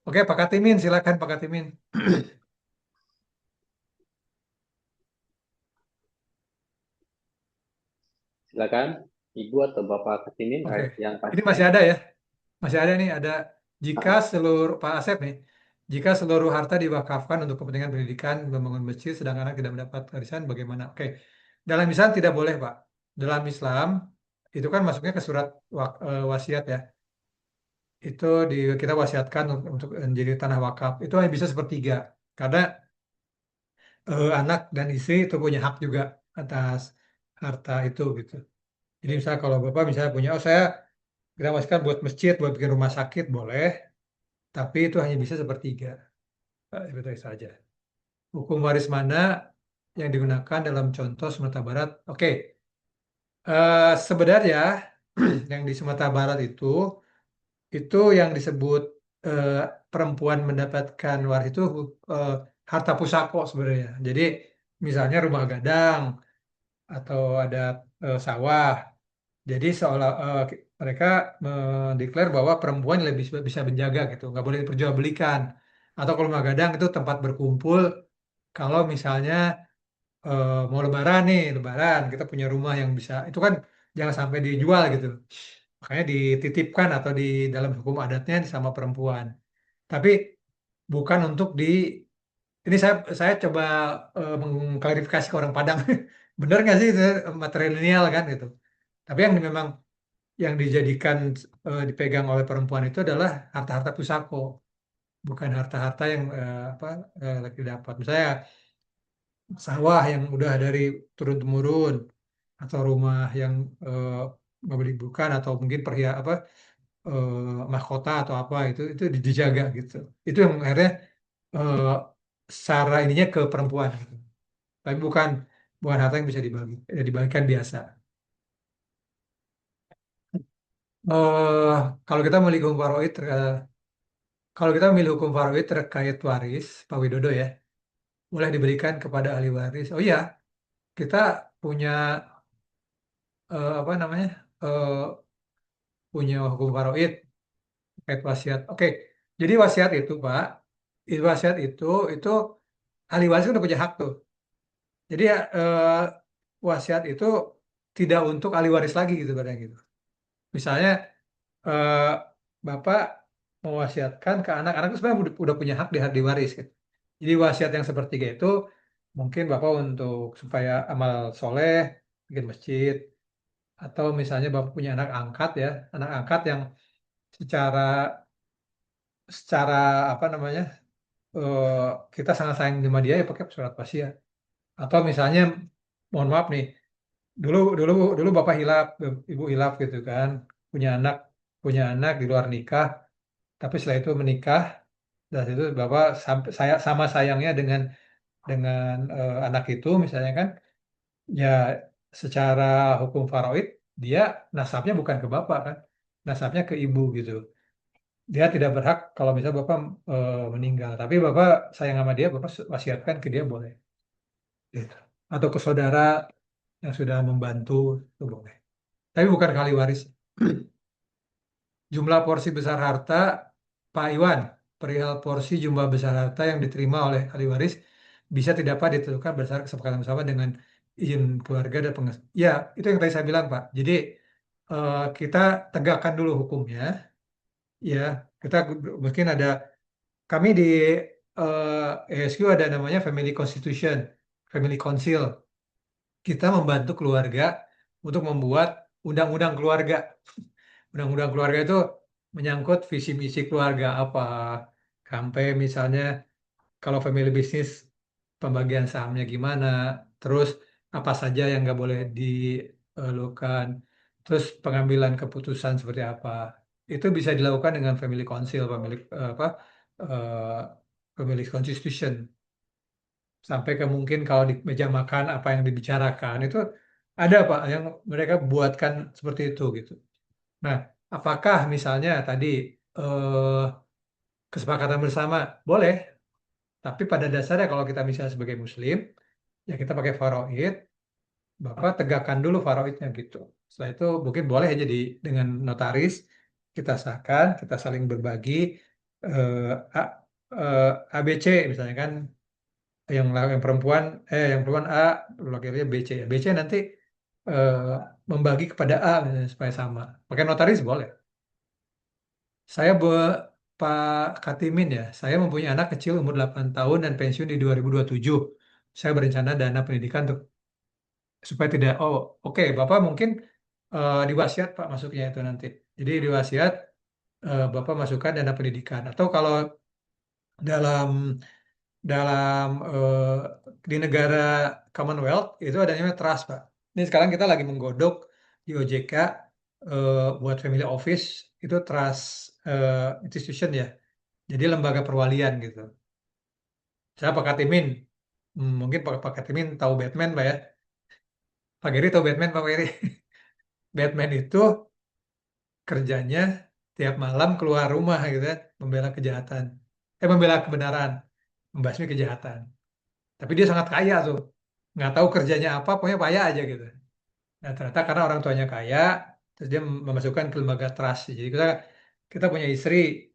Oke, Pak Katimin, silakan Pak Katimin. Silakan, Ibu atau Bapak Ketimin Oke, yang ini pasti. masih ada ya, masih ada nih, ada jika seluruh Pak Asep nih, jika seluruh harta diwakafkan untuk kepentingan pendidikan membangun masjid, sedangkan anak tidak mendapat warisan, bagaimana? Oke, dalam Islam tidak boleh Pak. Dalam Islam itu kan masuknya ke surat wasiat ya. Itu kita wasiatkan untuk menjadi tanah wakaf. Itu hanya bisa sepertiga, karena anak dan istri itu punya hak juga atas harta itu gitu. Jadi misalnya kalau Bapak misalnya punya, oh saya kita masukkan buat masjid, buat bikin rumah sakit, boleh. Tapi itu hanya bisa sepertiga. Itu saja. Hukum waris mana yang digunakan dalam contoh Sumatera Barat? Oke, sebenarnya yang di Sumatera Barat itu yang disebut eh, perempuan mendapatkan waris itu eh, harta pusako sebenarnya. Jadi misalnya rumah gadang atau ada sawah. Jadi seolah mereka mendeklar bahwa perempuan lebih bisa menjaga gitu, nggak boleh diperjualbelikan. Atau kalau rumah gadang itu tempat berkumpul. Kalau misalnya mau lebaran nih, lebaran kita punya rumah yang bisa, itu kan jangan sampai dijual gitu. Makanya dititipkan atau di dalam hukum adatnya sama perempuan. Tapi bukan untuk ini saya coba mengklarifikasi ke orang Padang. Bener nggak sih itu matrilineal kan gitu. Tapi yang memang yang dijadikan dipegang oleh perempuan itu adalah harta-harta pusako, bukan harta-harta yang lagi dapat. Misalnya sawah yang udah dari turun temurun, atau rumah yang eh, membeli bukan, atau mungkin mahkota atau apa itu dijaga gitu. Itu yang akhirnya eh, secara ininya ke perempuan gitu. Tapi bukan harta yang bisa dibagikan biasa. Eh kalau kita memilih hukum faraid, kalau kita memilih hukum faraid terkait waris, Pak Widodo ya, boleh diberikan kepada ahli waris. Oh iya, kita punya apa namanya, eh, punya hukum faraid terkait wasiat. Oke, jadi wasiat itu Pak, wasiat itu ahli waris udah punya hak tuh. Jadi wasiat itu tidak untuk ahli waris lagi gitu kadang gitu. Misalnya eh, Bapak mewasiatkan ke anak-anak itu sebenarnya udah punya hak di waris gitu. Jadi wasiat yang sepertiga itu mungkin Bapak untuk supaya amal soleh, bikin masjid, atau misalnya Bapak punya anak angkat ya, anak angkat yang secara secara apa namanya, eh, kita sangat sayang sama dia ya pakai surat wasiat. Atau misalnya mohon maaf nih, dulu dulu dulu Bapak hilaf, Ibu hilaf gitu kan, punya anak di luar nikah, tapi setelah itu menikah, dan itu Bapak sampai saya sama sayangnya dengan anak itu misalnya kan, ya secara hukum faraid dia nasabnya bukan ke Bapak kan, nasabnya ke ibu gitu. Dia tidak berhak kalau misalnya Bapak meninggal, tapi Bapak sayang sama dia, Bapak wasiatkan ke dia boleh. Gitu. Atau ke saudara yang sudah membantu itu boleh. Tapi bukan kali waris. Jumlah porsi besar harta, Pak Iwan, perihal porsi jumlah besar harta yang diterima oleh ahli waris bisa tidak dapat ditentukan berdasarkan kesepakatan bersama dengan izin keluarga dan Ya, itu yang tadi saya bilang, Pak. Jadi kita tegakkan dulu hukumnya, ya. Kita mungkin kami di ESQ ada namanya Family Constitution, Family Council. Kita membantu keluarga untuk membuat undang-undang keluarga. Undang-undang keluarga itu menyangkut visi misi keluarga apa, sampai misalnya kalau family bisnis pembagian sahamnya gimana, terus apa saja yang nggak boleh dilakukan, terus pengambilan keputusan seperti apa. Itu bisa dilakukan dengan family council, eh, family constitution. Sampai ke mungkin kalau di meja makan apa yang dibicarakan itu ada Pak yang mereka buatkan seperti itu gitu. Nah, apakah misalnya tadi eh, kesepakatan bersama boleh, tapi pada dasarnya kalau kita misalnya sebagai Muslim, ya kita pakai faraid, Bapak tegakkan dulu faraidnya gitu. Setelah itu mungkin boleh aja dengan notaris kita sahkan, kita saling berbagi eh, A, ABC misalnya kan, yang perempuan A, laki-laki B C. B C nanti eh, membagi kepada A misalnya, supaya sama. Pakai notaris boleh. Saya Pak Katimin ya, saya mempunyai anak kecil umur 8 tahun dan pensiun di 2027. Saya berencana dana pendidikan supaya tidak, oh oke, Bapak mungkin di wasiat Pak masuknya itu nanti. Jadi di wasiat Bapak masukkan dana pendidikan. Atau kalau dalam dalam di negara Commonwealth itu ada namanya trust Pak. Ini sekarang kita lagi menggodok di OJK buat family office itu trust institution ya. Jadi lembaga perwalian gitu. Saya Pak Katimin, mungkin Pak Katimin tahu Batman Pak ya. Pak Giri tahu Batman Pak Giri. Batman itu kerjanya tiap malam keluar rumah gitu ya, membela kejahatan. Membela kebenaran, membasmi kejahatan. Tapi dia sangat kaya tuh. Nggak tahu kerjanya apa, pokoknya kaya aja gitu. Nah, ternyata karena orang tuanya kaya, terus dia memasukkan ke lembaga trust. Jadi kita punya istri,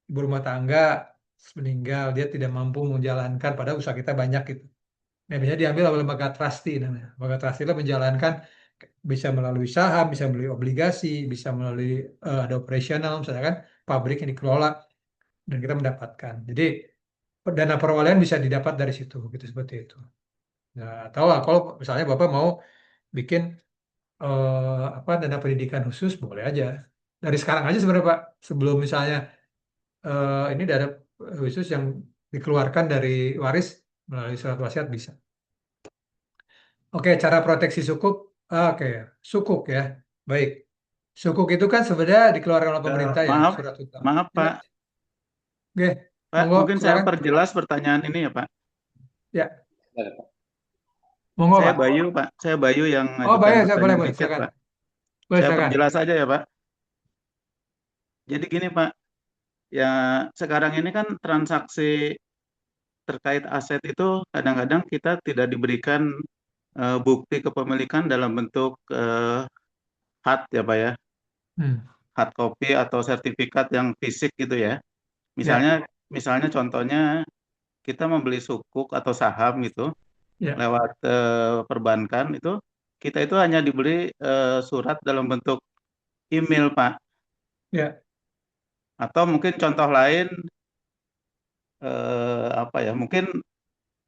ibu rumah tangga, meninggal, dia tidak mampu menjalankan, padahal usaha kita banyak gitu. Nah, biasanya diambil oleh lembaga trustee namanya. Lembaga trustee itu menjalankan Bisa melalui saham, bisa melalui obligasi, bisa melalui ada operasional, misalnya kan pabrik yang dikelola dan kita mendapatkan. Jadi dana perolehan bisa didapat dari situ, gitu seperti itu. Nah, atau lah kalau misalnya Bapak mau bikin apa dana pendidikan khusus, boleh aja. Dari sekarang aja sebenarnya Pak, sebelum misalnya ini dana khusus yang dikeluarkan dari waris melalui surat wasiat bisa. Oke, cara proteksi sukuk. Oke, sukuk ya. Baik. Sukuk itu kan sebenarnya dikeluarkan oleh pemerintah ya, Maaf, surat utang. maaf Ya, Pak. oke. Pak, Monggo, mungkin saya silakan. perjelas pertanyaan ini ya Pak. Ya, Silakan, Pak. monggo Saya Pak. Bayu Pak. Saya Bayu yang Oh, ngajukan baik, saya boleh, pertanyaan boleh, dikit silakan. Pak. Boleh, Saya silakan. perjelas aja ya Pak. Jadi gini Pak, ya sekarang ini kan transaksi terkait aset itu kadang-kadang kita tidak diberikan bukti kepemilikan dalam bentuk hard ya Pak ya, Hmm. hard copy atau sertifikat yang fisik gitu ya. Ya, Misalnya contohnya kita membeli sukuk atau saham gitu ya, lewat perbankan itu kita itu hanya diberi surat dalam bentuk email Pak. ya. Atau mungkin contoh lain apa ya? Mungkin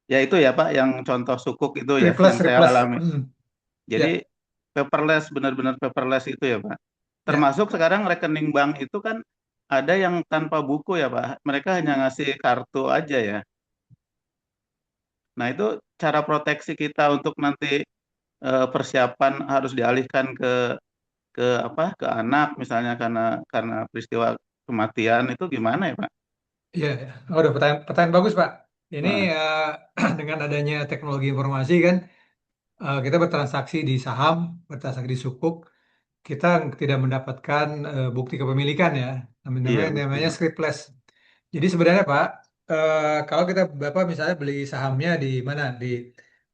ya itu ya Pak yang contoh sukuk itu ya Replace, yang saya replace. alami. Jadi Ya, paperless benar-benar paperless itu ya Pak. ya. Termasuk sekarang rekening bank itu kan ada yang tanpa buku ya Pak. Mereka hanya ngasih kartu aja ya. Nah, itu cara proteksi kita untuk nanti persiapan harus dialihkan ke apa? Ke anak misalnya karena peristiwa kematian itu gimana ya Pak? Iya, ya. Oh, udah pertanyaan bagus, Pak. Ini Wah, dengan adanya teknologi informasi kan, kita bertransaksi di saham, bertransaksi di sukuk, kita tidak mendapatkan bukti kepemilikan ya, iya namanya betul. namanya scriptless. Jadi sebenarnya Pak, kalau kita Bapak misalnya beli sahamnya di mana, di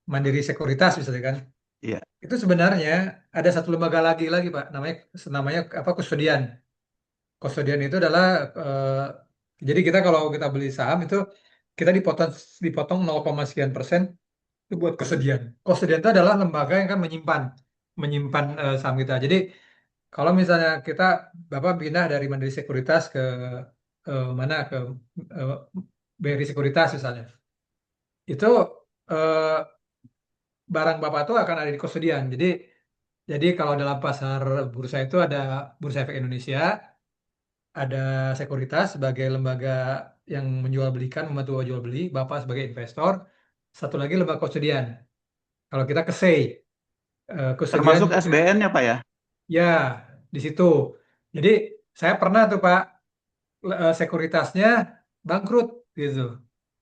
Mandiri Sekuritas misalnya kan, Iya, itu sebenarnya ada satu lembaga lagi Pak, namanya namanya apa kustodian. Kustodian itu adalah jadi kita kalau kita beli saham itu kita dipotong dipotong 0, sekian persen itu buat kustodian. Kustodian itu adalah lembaga yang kan menyimpan menyimpan saham kita. Jadi kalau misalnya kita Bapak pindah dari Mandiri Sekuritas ke mana ke eh, BRI Sekuritas misalnya, itu eh, barang Bapak itu akan ada di kustodian. Jadi kalau dalam pasar bursa itu ada Bursa Efek Indonesia, ada sekuritas sebagai lembaga yang menjual belikan, membantu jual beli, Bapak sebagai investor, satu lagi lembaga kustodian. Kalau kita ke SEI, kustodian termasuk SBN ya Pak ya? ya di situ. Jadi saya pernah tuh Pak, sekuritasnya bangkrut gitu.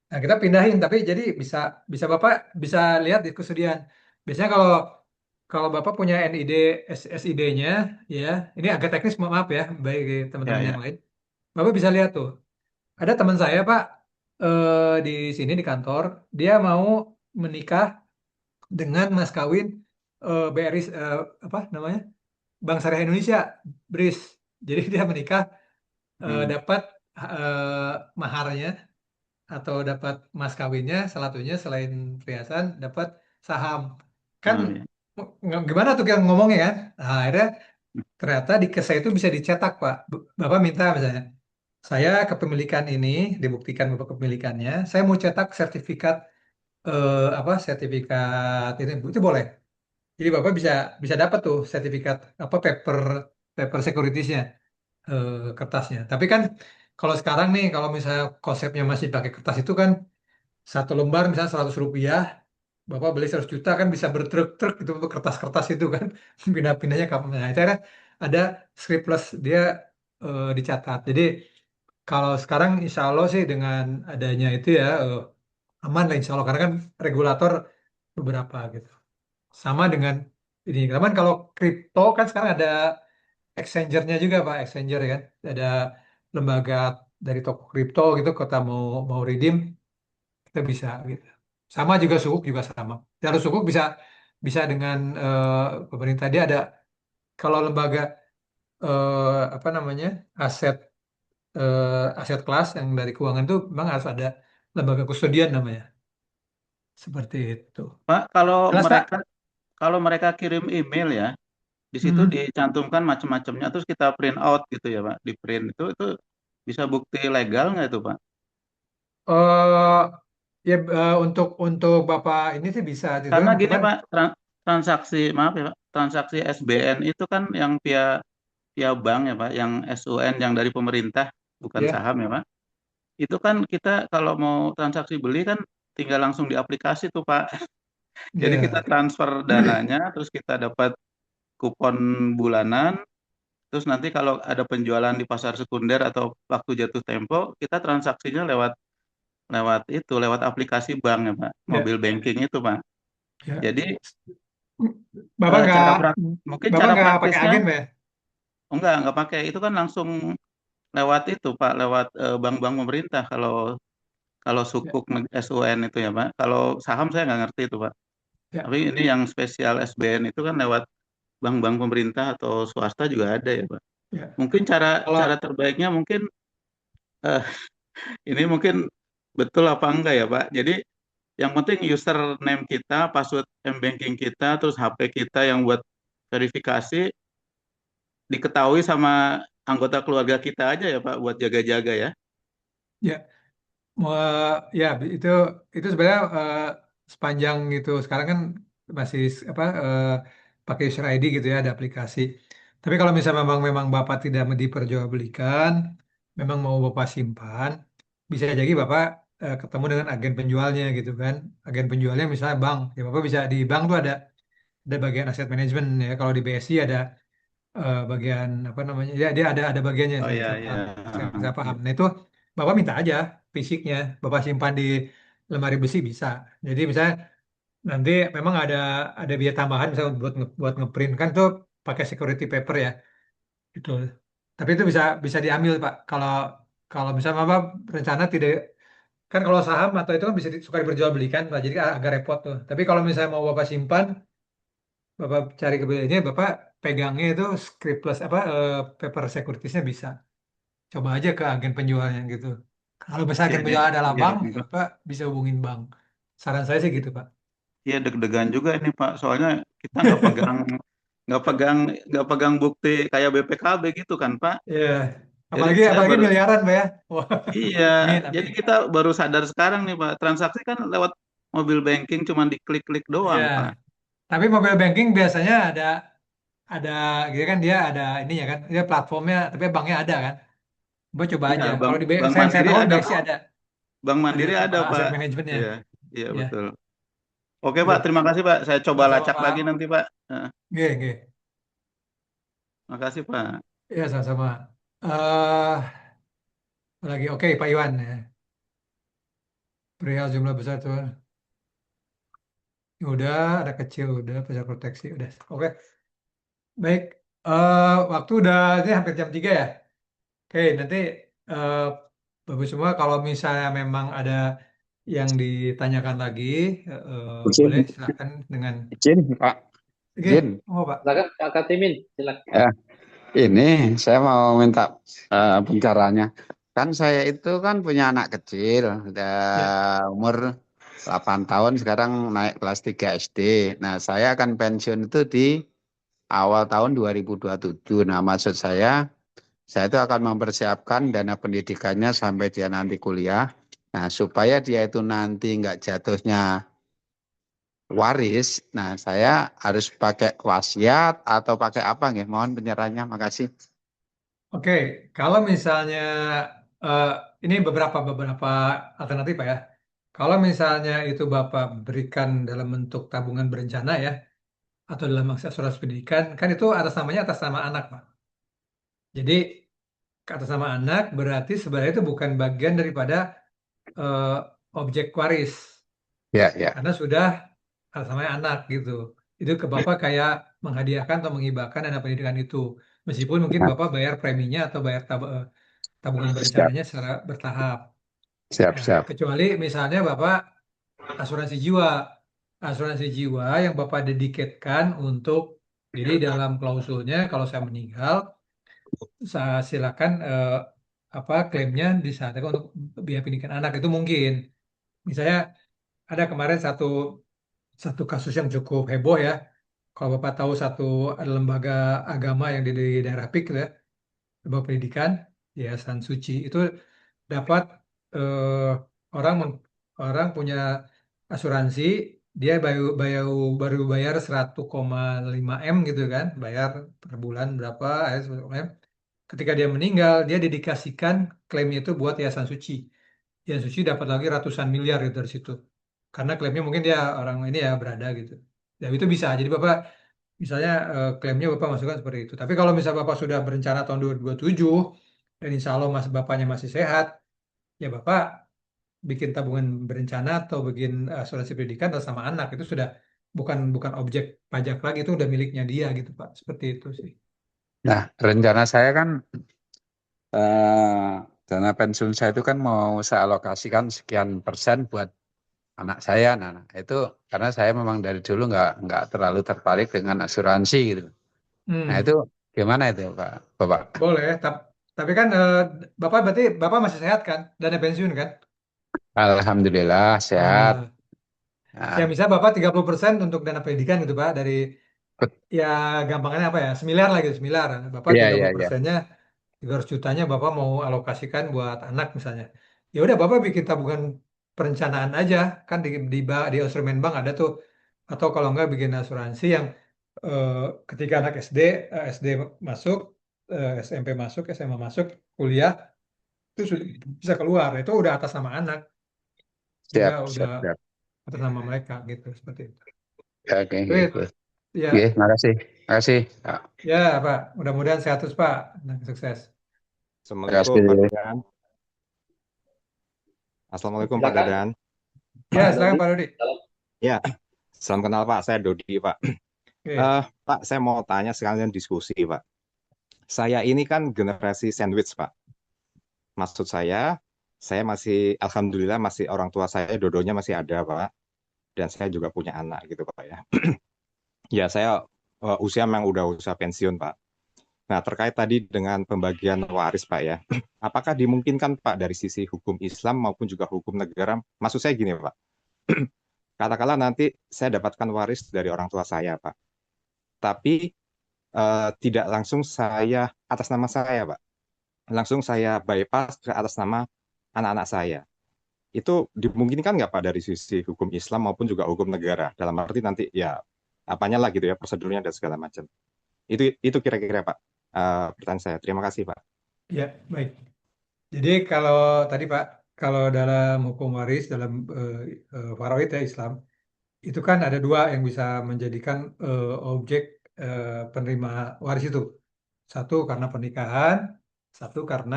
Nah, kita pindahin tapi jadi bisa bisa Bapak bisa lihat di kustodian. Biasanya kalau kalau Bapak punya NID SID-nya ya, ini agak teknis maaf ya bagi Ya teman-teman yang ya. lain. Bapak bisa lihat tuh. Ada teman saya, Pak, di sini di kantor, dia mau menikah dengan mas kawin BRI apa namanya? Bank Syariah Indonesia, BRIS. Jadi dia menikah Hmm. dapat maharnya atau dapat mas kawinnya salah satunya selain perhiasan dapat saham. Kan Oh, ya. gimana tuh yang ngomongnya kan? Nah, akhirnya ternyata di KESA itu bisa dicetak, Pak. Bapak minta misalnya, saya kepemilikan ini, dibuktikan Bapak kepemilikannya, saya mau cetak sertifikat apa sertifikat itu boleh. Jadi Bapak bisa bisa dapat tuh sertifikat apa paper paper securitiesnya kertasnya. Tapi kan kalau sekarang nih kalau misalnya konsepnya masih pakai kertas itu kan satu lembar misalnya 100 rupiah, Bapak beli 100 juta kan bisa bertruk-truk itu untuk kertas-kertas itu kan pindah-pindahnya kapan. Nah, itu ada script plus dia dicatat. Jadi kalau sekarang insya Allah sih dengan adanya itu ya aman lah insya Allah karena kan regulator beberapa gitu. Sama dengan ini. Cuman kalau kripto kan sekarang ada exchanger-nya juga Pak, exchanger ya kan. Ada lembaga dari toko kripto gitu, kita mau mau redeem kita bisa gitu. Sama juga sukuk juga sama. Jalur sukuk bisa bisa dengan pemerintah dia ada kalau lembaga apa namanya aset aset kelas yang dari keuangan itu memang harus ada lembaga kustodian namanya. Seperti itu. Pak, kalau Jelas Pak? mereka kalau mereka kirim email ya, di situ Hmm. dicantumkan macam-macamnya, terus kita print out gitu ya Pak, di print itu bisa bukti legal nggak itu Pak? eh ya untuk Bapak ini sih bisa gitu Karena kan. gini Cuman Pak, transaksi maaf ya Pak, transaksi SBN itu kan yang via via bank ya Pak, yang SUN yang dari pemerintah bukan ya, saham ya Pak. Itu kan kita kalau mau transaksi beli kan tinggal langsung di aplikasi tuh Pak. Jadi kita ya, transfer dananya, terus kita dapat kupon bulanan, terus nanti kalau ada penjualan di pasar sekunder atau waktu jatuh tempo, kita transaksinya lewat lewat itu, lewat aplikasi bank ya Pak, ya, mobile banking itu Pak. ya. Jadi Bapak nggak cara mungkin Bapak cara nggak pakai praktisnya agen, Pak ya? enggak pakai, itu kan langsung lewat itu Pak, lewat bank-bank pemerintah kalau kalau Ya, sukuk SUN itu ya Pak. Kalau saham saya nggak ngerti itu Pak. ya, Tapi ini yang spesial SBN itu kan lewat bank-bank pemerintah atau swasta juga ada ya Pak. ya. Mungkin cara Kalau cara terbaiknya mungkin eh, ini mungkin betul apa enggak ya Pak. Jadi yang penting username kita, password m-banking kita, terus HP kita yang buat verifikasi diketahui sama anggota keluarga kita aja ya Pak buat jaga-jaga ya. ya, ya itu sebenarnya sepanjang itu sekarang kan masih apa pakai user ID gitu ya, ada aplikasi. Tapi kalau misalnya memang Bapak tidak diperjualbelikan, memang mau Bapak simpan, bisa jadi Bapak ketemu dengan agen penjualnya gitu kan. Agen penjualnya misalnya bank, ya Bapak bisa di bank tuh ada bagian aset manajemen ya. Kalau di BSI ada bagian apa namanya? Ya dia ada bagiannya Oh iya iya. saya paham. Nah itu Bapak minta aja fisiknya, Bapak simpan di lemari besi bisa. Jadi misalnya nanti memang ada biaya tambahan misalnya buat ngeprint kan tuh pakai security paper ya gitu. Tapi itu bisa bisa diambil Pak. Kalau kalau misalnya Bapak rencana tidak kan kalau saham atau itu kan bisa suka diperjualbelikan Pak. Jadi agak repot tuh. Tapi kalau misalnya mau Bapak simpan, Bapak cari kebijakannya, Bapak pegangnya itu scriptless apa paper securitiesnya bisa. Coba aja ke agen penjualnya gitu. Kalau misalnya Iya agen nih. penjual adalah Iya, bank, nih, Pak. Bapak bisa hubungin bank. Saran saya sih gitu, Pak. Iya deg-degan juga ini Pak. Soalnya kita nggak pegang nggak pegang bukti kayak BPKB gitu kan Pak. Ya, Jadi apalagi saya apalagi baru miliaran, Pak ya. Wah, iya. amin, Jadi amin. kita baru sadar sekarang nih Pak. Transaksi kan lewat mobil banking cuma diklik-klik Ya, doang Pak. tapi mobile banking biasanya ada gitu kan dia ada ininya kan, dia platformnya, tapi banknya ada kan. Bapak coba Iya, aja. Bang Kalau di Bang saya Mandiri tahu di ada BXI Pak. Bang ada Mandiri ada tempat aset Pak. manajemennya. Iya, iya Ya, betul. Oke Pak, aduh, terima kasih Pak. Saya coba sama-sama lacak Pak. lagi nanti Pak. Oke, oke. Makasih Pak. Ya, sama-sama. eh lagi oke Pak Iwan ya. Perihal jumlah besar tuh. Ya udah, ada kecil udah, pasar proteksi udah. Oke, baik. Waktu udah ini hampir jam 3 ya. Oke, nanti eh Bapak semua kalau misalnya memang ada yang ditanyakan lagi, boleh Izin, silakan dengan izin, Pak. oke, Izin. oh Pak. Silakan Pak Katimin, silakan. Ya, ini saya mau minta bicaranya. Kan saya itu kan punya anak kecil, Ya, udah umur 8 tahun, sekarang naik kelas 3 SD. Nah, saya akan pensiun itu di awal tahun 2027. Nah, maksud saya itu akan mempersiapkan dana pendidikannya sampai dia nanti kuliah. Nah, supaya dia itu nanti nggak jatuhnya waris. Nah, saya harus pakai wasiat atau pakai apa nggih? Mohon penyerahannya, makasih. oke. Kalau misalnya eh, ini beberapa alternatif Pak ya. Kalau misalnya itu Bapak berikan dalam bentuk tabungan berencana ya, atau dalam akses asuransi pendidikan, kan itu atas namanya atas nama anak, Pak. Jadi ke atas nama anak berarti sebenarnya itu bukan bagian daripada eh, objek waris Ya, ya. karena sudah atas nama anak gitu. Itu ke Bapak kayak menghadiahkan atau menghibahkan dana pendidikan itu. Meskipun mungkin Nah, Bapak bayar preminya atau bayar tabungan siap, berencananya secara bertahap. siap, Ya, siap. kecuali misalnya Bapak asuransi jiwa. Asuransi jiwa yang Bapak dedikatkan untuk jadi dalam klausulnya kalau saya meninggal saya silakan apa klaimnya disaatkan untuk biaya pendidikan anak itu mungkin. Misalnya ada kemarin satu satu kasus yang cukup heboh ya. kalau Bapak tahu ada lembaga agama yang di daerah PIK gitu ya, lembaga pendidikan, Yayasan Suci, itu dapat eh, orang orang punya asuransi, dia baru bayar 1,5 M gitu kan, bayar per bulan berapa, 1,5 M. Ketika dia meninggal, dia dedikasikan klaimnya itu buat Yayasan Suci. Yayasan Suci dapat lagi ratusan miliar gitu dari situ. Karena klaimnya mungkin dia orang ini ya berada gitu. Ya itu bisa. Jadi Bapak misalnya klaimnya Bapak masukkan seperti itu. Tapi kalau misalnya Bapak sudah berencana tahun 2027 dan insya Allah Bapaknya masih sehat, ya Bapak bikin tabungan berencana atau bikin asuransi pendidikan atas sama anak itu sudah bukan bukan objek pajak lagi, itu udah miliknya dia gitu Pak. Seperti itu sih. Nah, rencana saya kan dana pensiun saya itu kan mau saya alokasikan sekian persen buat anak saya. Nah, itu karena saya memang dari dulu nggak terlalu tertarik dengan asuransi gitu. Nah, Hmm, itu gimana itu Pak, Bapak? boleh. Tapi kan Bapak berarti Bapak masih sehat kan? Dana pensiun kan? Alhamdulillah sehat. Ah, ya Nah, misalnya Bapak 30% untuk dana pendidikan gitu Pak, dari ya gampangnya apa ya, semiliar lah gitu, semiliar. Bapak iya, tiga iya, puluh iya. persennya 300 jutanya Bapak mau alokasikan buat anak misalnya. Ya udah Bapak bikin tabungan perencanaan aja, kan di instrumen bank ada tuh. Atau kalau enggak bikin asuransi yang eh, ketika anak SD masuk, SMP masuk, SMA masuk, kuliah itu sudah bisa keluar. Itu udah atas nama anak, dia Siap, udah siap, siap. atas nama mereka gitu, seperti itu. Ya, oke, Wait, gitu. ya, Oke, makasih. Makasih. Ya, ya Pak, mudah-mudahan sehat terus Pak, dan sukses. Assalamualaikum Pak makasih. Dadan. Assalamualaikum Pak Silakan, Dadan. Ya, Pak silakan Dodi. Pak Dodi. Ya, salam kenal Pak. Saya Dodi Pak. Oke. Pak, saya mau tanya sekalian diskusi Pak. Saya ini kan generasi sandwich Pak. Maksud saya masih, alhamdulillah masih orang tua saya dodonya masih ada Pak. Dan saya juga punya anak gitu Pak ya. Ya saya usia memang udah usia pensiun Pak. Nah terkait tadi dengan pembagian waris Pak ya. Apakah dimungkinkan Pak dari sisi hukum Islam maupun juga hukum negara? Maksud saya gini Pak. Katakanlah nanti saya dapatkan waris dari orang tua saya, Pak. Tapi tidak langsung saya atas nama saya, Pak. Langsung saya bypass ke atas nama anak-anak saya. Itu dimungkinkan nggak, Pak, dari sisi hukum Islam maupun juga hukum negara? Dalam arti nanti ya apanya lah gitu ya, prosedurnya dan segala macam. Itu kira-kira, Pak, pertanyaan saya. Terima kasih, Pak. Ya, baik. Jadi kalau tadi Pak, kalau dalam hukum waris, dalam faraid ya Islam, itu kan ada dua yang bisa menjadikan objek penerima waris itu. Satu karena pernikahan, satu karena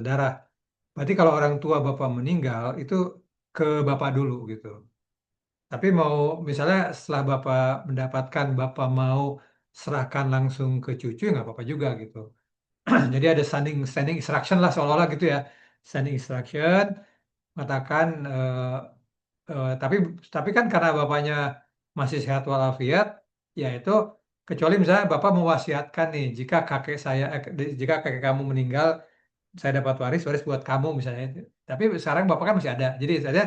darah. Berarti kalau orang tua Bapak meninggal, itu ke Bapak dulu gitu. Tapi mau misalnya setelah Bapak mendapatkan, Bapak mau serahkan langsung ke cucu, nggak apa-apa juga gitu. Jadi ada standing instruction lah seolah-olah gitu ya. Standing instruction mengatakan tapi kan karena bapaknya masih sehat walafiat, ya itu kecuali misalnya bapak mewasiatkan nih, jika kakek kamu meninggal, saya dapat waris buat kamu misalnya. Tapi sekarang bapak kan masih ada, jadi saya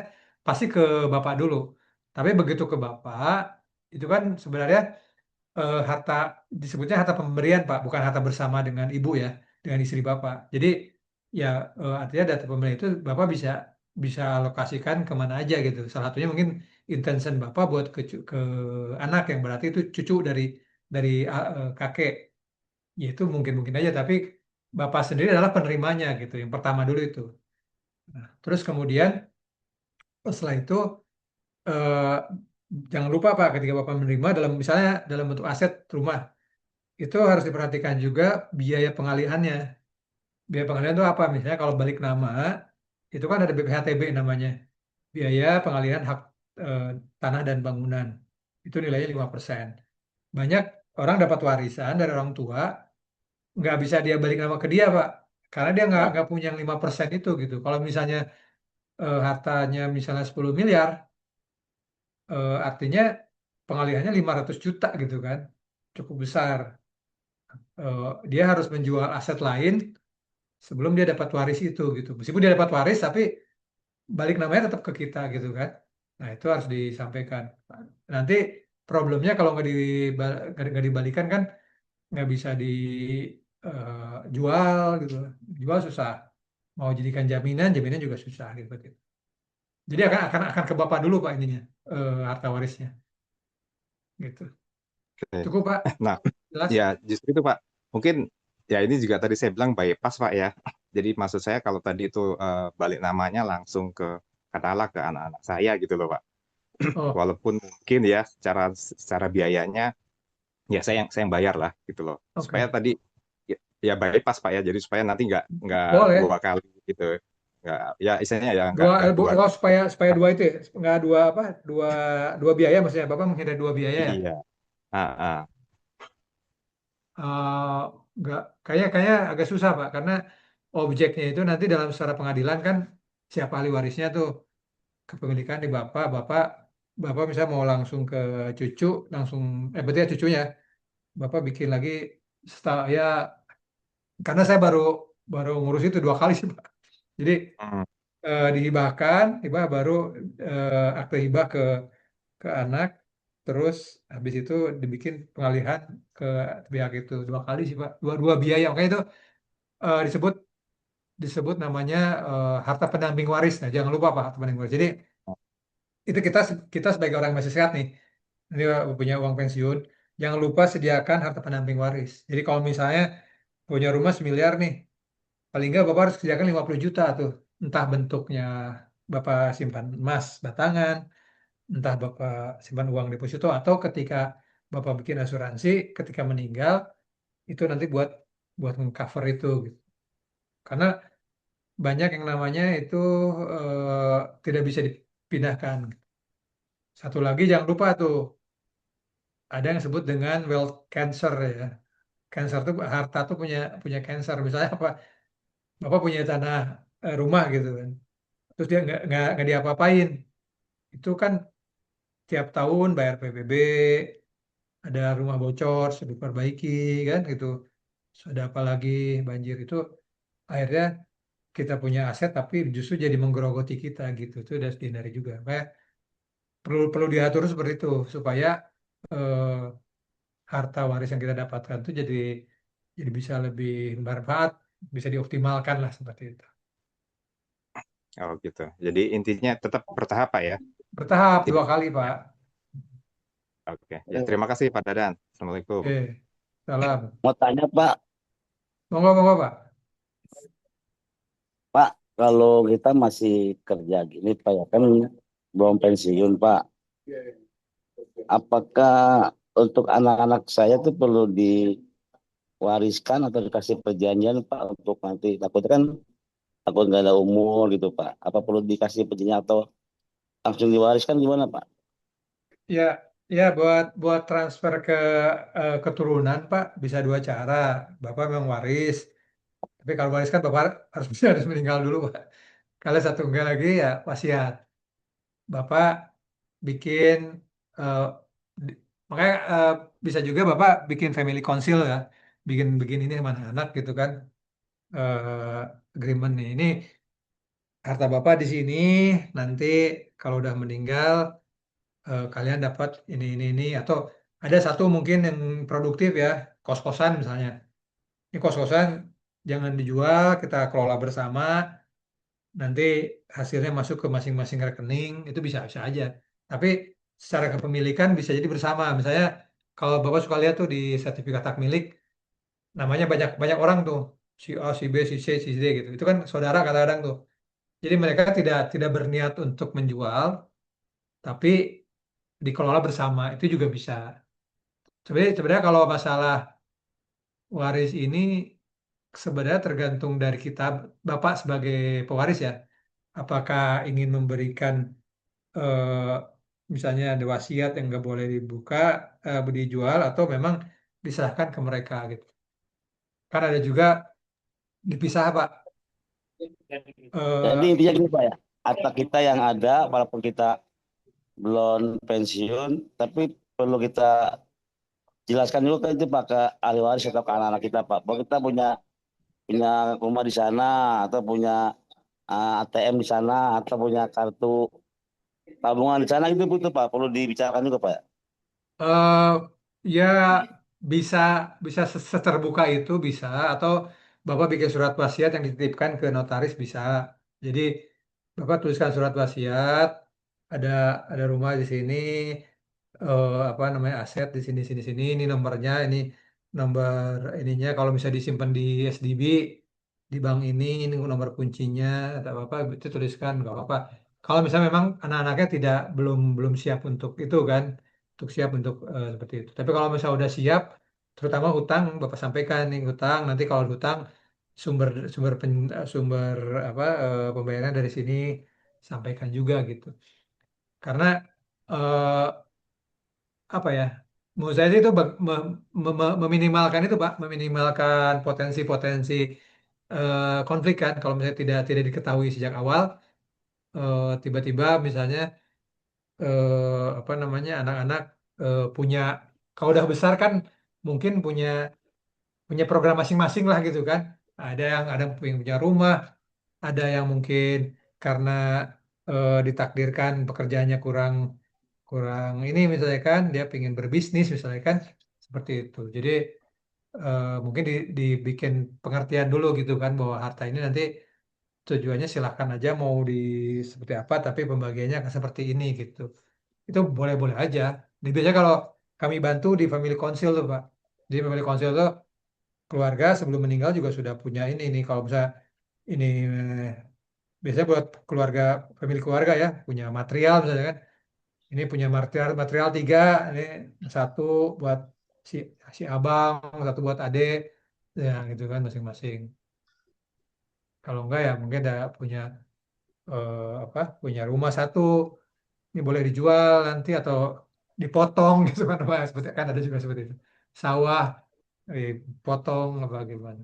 pasti ke bapak dulu. Tapi begitu ke bapak, itu kan sebenarnya harta disebutnya harta pemberian Pak, bukan harta bersama dengan ibu ya, dengan istri Bapak. Jadi ya artinya data pemberian itu Bapak bisa bisa alokasikan kemana aja gitu. Salah satunya mungkin intention Bapak buat ke anak yang berarti itu cucu dari kakek. Ya itu mungkin aja, tapi Bapak sendiri adalah penerimanya gitu. Yang pertama dulu itu. Nah, terus kemudian setelah itu eh, jangan lupa Pak, ketika Bapak menerima dalam misalnya dalam bentuk aset rumah, itu harus diperhatikan juga biaya pengalihannya. Biaya pengalihan itu apa? Misalnya kalau balik nama, itu kan ada BPHTB namanya. Biaya pengalihan hak eh, tanah dan bangunan. Itu nilainya 5%. Banyak orang dapat warisan dari orang tua, nggak bisa dia balik nama ke dia, Pak. Karena dia nggak punya yang 5% itu gitu. Kalau misalnya hartanya misalnya 10 miliar, artinya pengalihannya 500 juta gitu kan. Cukup besar. Dia harus menjual aset lain sebelum dia dapat waris itu gitu. Meskipun dia dapat waris tapi balik namanya tetap ke kita gitu kan. Nah, itu harus disampaikan. Nanti problemnya kalau nggak dibalikan kan nggak bisa dijual gitu. Jual susah. Mau jadikan jaminan juga susah gitu. Jadi akan ke Bapak dulu Pak ininya, harta warisnya. Gitu. Oke. Cukup Pak, Nah, jelas? ya justru itu Pak. Mungkin ya ini juga tadi saya bilang bypass Pak ya. Jadi maksud saya kalau tadi itu balik namanya langsung ke katakanlah ke anak-anak saya gitu loh Pak. Oh, Walaupun mungkin ya secara biayanya ya saya yang bayar lah gitu loh. Supaya oke. tadi ya bypass Pak ya. Jadi supaya nanti nggak dua Boleh. kali gitu. Nggak ya istilahnya ya Dua, nggak dua oh, supaya dua itu ya, nggak dua apa, dua dua biaya maksudnya Bapak menghindari dua biaya ya? iya. Ah, ah. Eh, nggak, kayak agak susah Pak, karena objeknya itu nanti dalam secara pengadilan kan siapa ahli warisnya tuh kepemilikan di Bapak misalnya mau langsung ke cucu, langsung berarti ya cucunya, Bapak bikin lagi ya, karena saya baru baru ngurus itu 2 kali sih Pak. Jadi Hmm. dihibahkan, hibah baru akte hibah ke anak, terus habis itu dibikin pengalihan ke pihak itu 2 kali sih Pak, dua biaya, makanya itu disebut disebut namanya harta pendamping waris. Nah, jangan lupa Pak, harta pendamping waris. Jadi itu kita sebagai orang yang masih sehat nih, ini punya uang pensiun, jangan lupa sediakan harta pendamping waris. Jadi kalau misalnya punya rumah 1 miliar nih, paling nggak Bapak harus sediakan 50 juta tuh, entah bentuknya Bapak simpan emas batangan, entah Bapak simpan uang deposito, atau ketika Bapak bikin asuransi ketika meninggal itu nanti buat buat mengcover itu gitu. Karena banyak yang namanya itu tidak bisa dipindahkan. Satu lagi jangan lupa tuh, ada yang disebut dengan wealth cancer ya. Cancer tuh harta tuh punya punya cancer. Misalnya apa? Bapak punya tanah, rumah gitu kan. Terus dia nggak diapa-apain. Itu kan tiap tahun bayar PBB, ada rumah bocor, sudah diperbaiki kan gitu. Sudah apa lagi banjir itu, akhirnya kita punya aset tapi justru jadi menggerogoti kita gitu. Itu udah dihindari juga. Makanya perlu perlu diatur seperti itu supaya eh, harta waris yang kita dapatkan itu jadi bisa lebih bermanfaat, bisa dioptimalkan lah seperti itu. Oh gitu. Jadi intinya tetap bertahap Pak ya. Bertahap Tidak. 2 kali Pak. Oke. Ya terima kasih Pak Dadan. Assalamualaikum. Oke, salam. Mau tanya Pak, Monggo monggo Pak. Pak, kalau kita masih kerja gini Pak ya kan belum pensiun Pak. Apakah untuk anak-anak saya tuh perlu diwariskan atau dikasih perjanjian Pak untuk nanti takutnya kan takut nggak ada umur gitu Pak. Apa perlu dikasih perjanjian atau langsung diwariskan gimana Pak? Ya, ya buat transfer ke keturunan Pak bisa 2 cara. Bapak memang waris, tapi kalau waris kan Bapak harus harus meninggal dulu Pak. Kalau satu enggak lagi ya wasiat. Bapak bikin eh, di- makanya bisa juga Bapak bikin family council ya, bikin ini sama anak-anak gitu kan. Agreement nih. Ini harta Bapak di sini, nanti kalau udah meninggal kalian dapat ini, atau ada satu mungkin yang produktif ya, kos-kosan misalnya. Ini kos-kosan jangan dijual, kita kelola bersama, nanti hasilnya masuk ke masing-masing rekening, itu bisa aja. Tapi secara kepemilikan bisa jadi bersama. Misalnya kalau Bapak suka lihat tuh di sertifikat hak milik, namanya banyak banyak orang tuh, si A, si B, si C, si D gitu. Itu kan saudara kadang-kadang tuh. Jadi mereka tidak tidak berniat untuk menjual, tapi dikelola bersama. Itu juga bisa. Sebenarnya kalau masalah waris ini sebenarnya tergantung dari kita, Bapak sebagai pewaris ya. Apakah ingin memberikan eh, misalnya ada wasiat yang nggak boleh dibuka, dijual, atau memang diserahkan ke mereka gitu. Kan ada juga dipisah Pak. Jadi Eh, intinya gini Pak ya, harta kita yang ada walaupun kita belum pensiun, tapi perlu kita jelaskan dulu kan itu Pak ke ahli waris atau ke anak-anak kita Pak. Bahwa kita punya punya rumah di sana atau punya ATM di sana atau punya kartu tabungan di sana itu butuh Pak, perlu dibicarakan juga Pak. Eh, ya bisa bisa seterbuka itu bisa, atau Bapak bikin surat wasiat yang dititipkan ke notaris bisa. Jadi Bapak tuliskan surat wasiat, ada ada rumah di sini, apa namanya, aset di sini sini sini, ini nomornya, ini nomor ininya, kalau bisa disimpan di SDB di bank ini nomor kuncinya atau apa itu tuliskan, nggak apa-apa. Kalau misalnya memang anak-anaknya tidak belum siap untuk itu kan, untuk siap untuk seperti itu. Tapi kalau misalnya udah siap, terutama hutang, Bapak sampaikan nih hutang, nanti kalau hutang sumber sumber sumber apa, pembayaran dari sini, sampaikan juga gitu. Karena eh, apa ya? Menurut saya sih itu meminimalkan itu, Pak, meminimalkan potensi-potensi konflik kan. Kalau misalnya tidak diketahui sejak awal, tiba-tiba misalnya apa namanya, anak-anak punya, kalau udah besar kan mungkin punya punya program masing-masing lah gitu kan. Ada yang punya rumah, ada yang mungkin karena ditakdirkan pekerjaannya kurang kurang ini misalnya kan, dia pengen berbisnis misalnya kan, seperti itu. Jadi mungkin dibikin pengertian dulu gitu kan, bahwa harta ini nanti tujuannya silahkan aja mau di seperti apa, tapi pembagiannya akan seperti ini gitu. Itu boleh-boleh aja. Jadi biasanya kalau kami bantu di family council tuh, Pak. Di family council tuh keluarga sebelum meninggal juga sudah punya ini nih. Kalau misalnya ini biasanya buat keluarga, family keluarga ya, punya material misalnya kan. Ini punya material material tiga, ini satu buat si si abang, satu buat ade, ya gitu kan masing-masing. Kalau enggak ya mungkin ada punya apa, punya rumah satu, ini boleh dijual nanti atau dipotong gitu kan, Pak. Seperti kan ada juga seperti itu. Sawah dipotong apa gimana.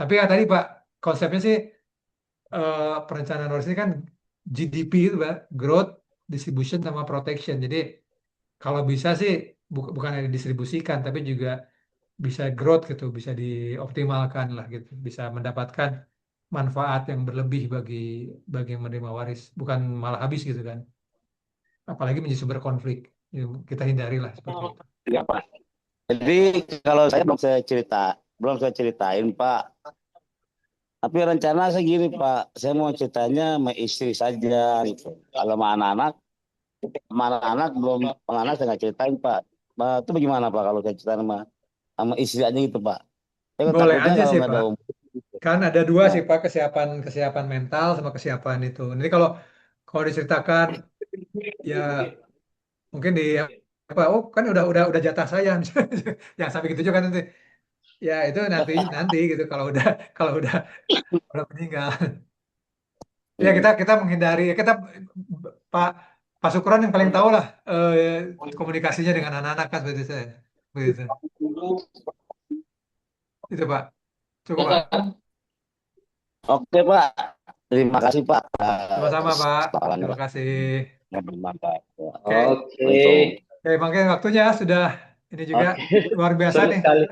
Tapi ya tadi Pak, konsepnya sih perencanaan Norris ini kan GDP itu Pak, growth, distribution sama protection. Jadi kalau bisa sih bukan hanya didistribusikan tapi juga bisa growth gitu, bisa dioptimalkan lah gitu, bisa mendapatkan manfaat yang berlebih bagi yang menerima waris, bukan malah habis gitu kan. Apalagi menjadi sumber konflik. Ya, kita hindari lah seperti itu. Ya, Pak. Jadi kalau saya belum saya ceritain Pak. Tapi rencana saya gini Pak, saya mau ceritanya sama istri saja gitu. Kalau sama anak-anak belum, sama anak saya nggak ceritain Pak. Pak, itu bagaimana Pak kalau saya ceritain sama istri aja gitu Pak? Saya Boleh takutnya aja kalau sih nggak ada Pak. umur gitu. Kan ada dua Nah, sih Pak, kesiapan kesiapan mental sama kesiapan itu. Nanti kalau kalau diceritakan ya mungkin di apa, oh kan udah jatah saya, yang sampai gitu juga kan nanti. Ya itu nanti nanti gitu, kalau udah meninggal. Ya kita hmm. kita menghindari, ya kita Pak Pak Sukron yang paling tahu lah komunikasinya dengan anak-anak kan, seperti saya. Begitu. Itu Pak. Cukup Pak. Oke Pak, terima kasih Pak. Sama-sama Pak. Setorannya Terima Pak. kasih. Yang bermanfaat. Oke. Oke, Assalamualaikum. Oke, mungkin waktunya sudah ini juga oke. luar biasa Seru nih. sekali.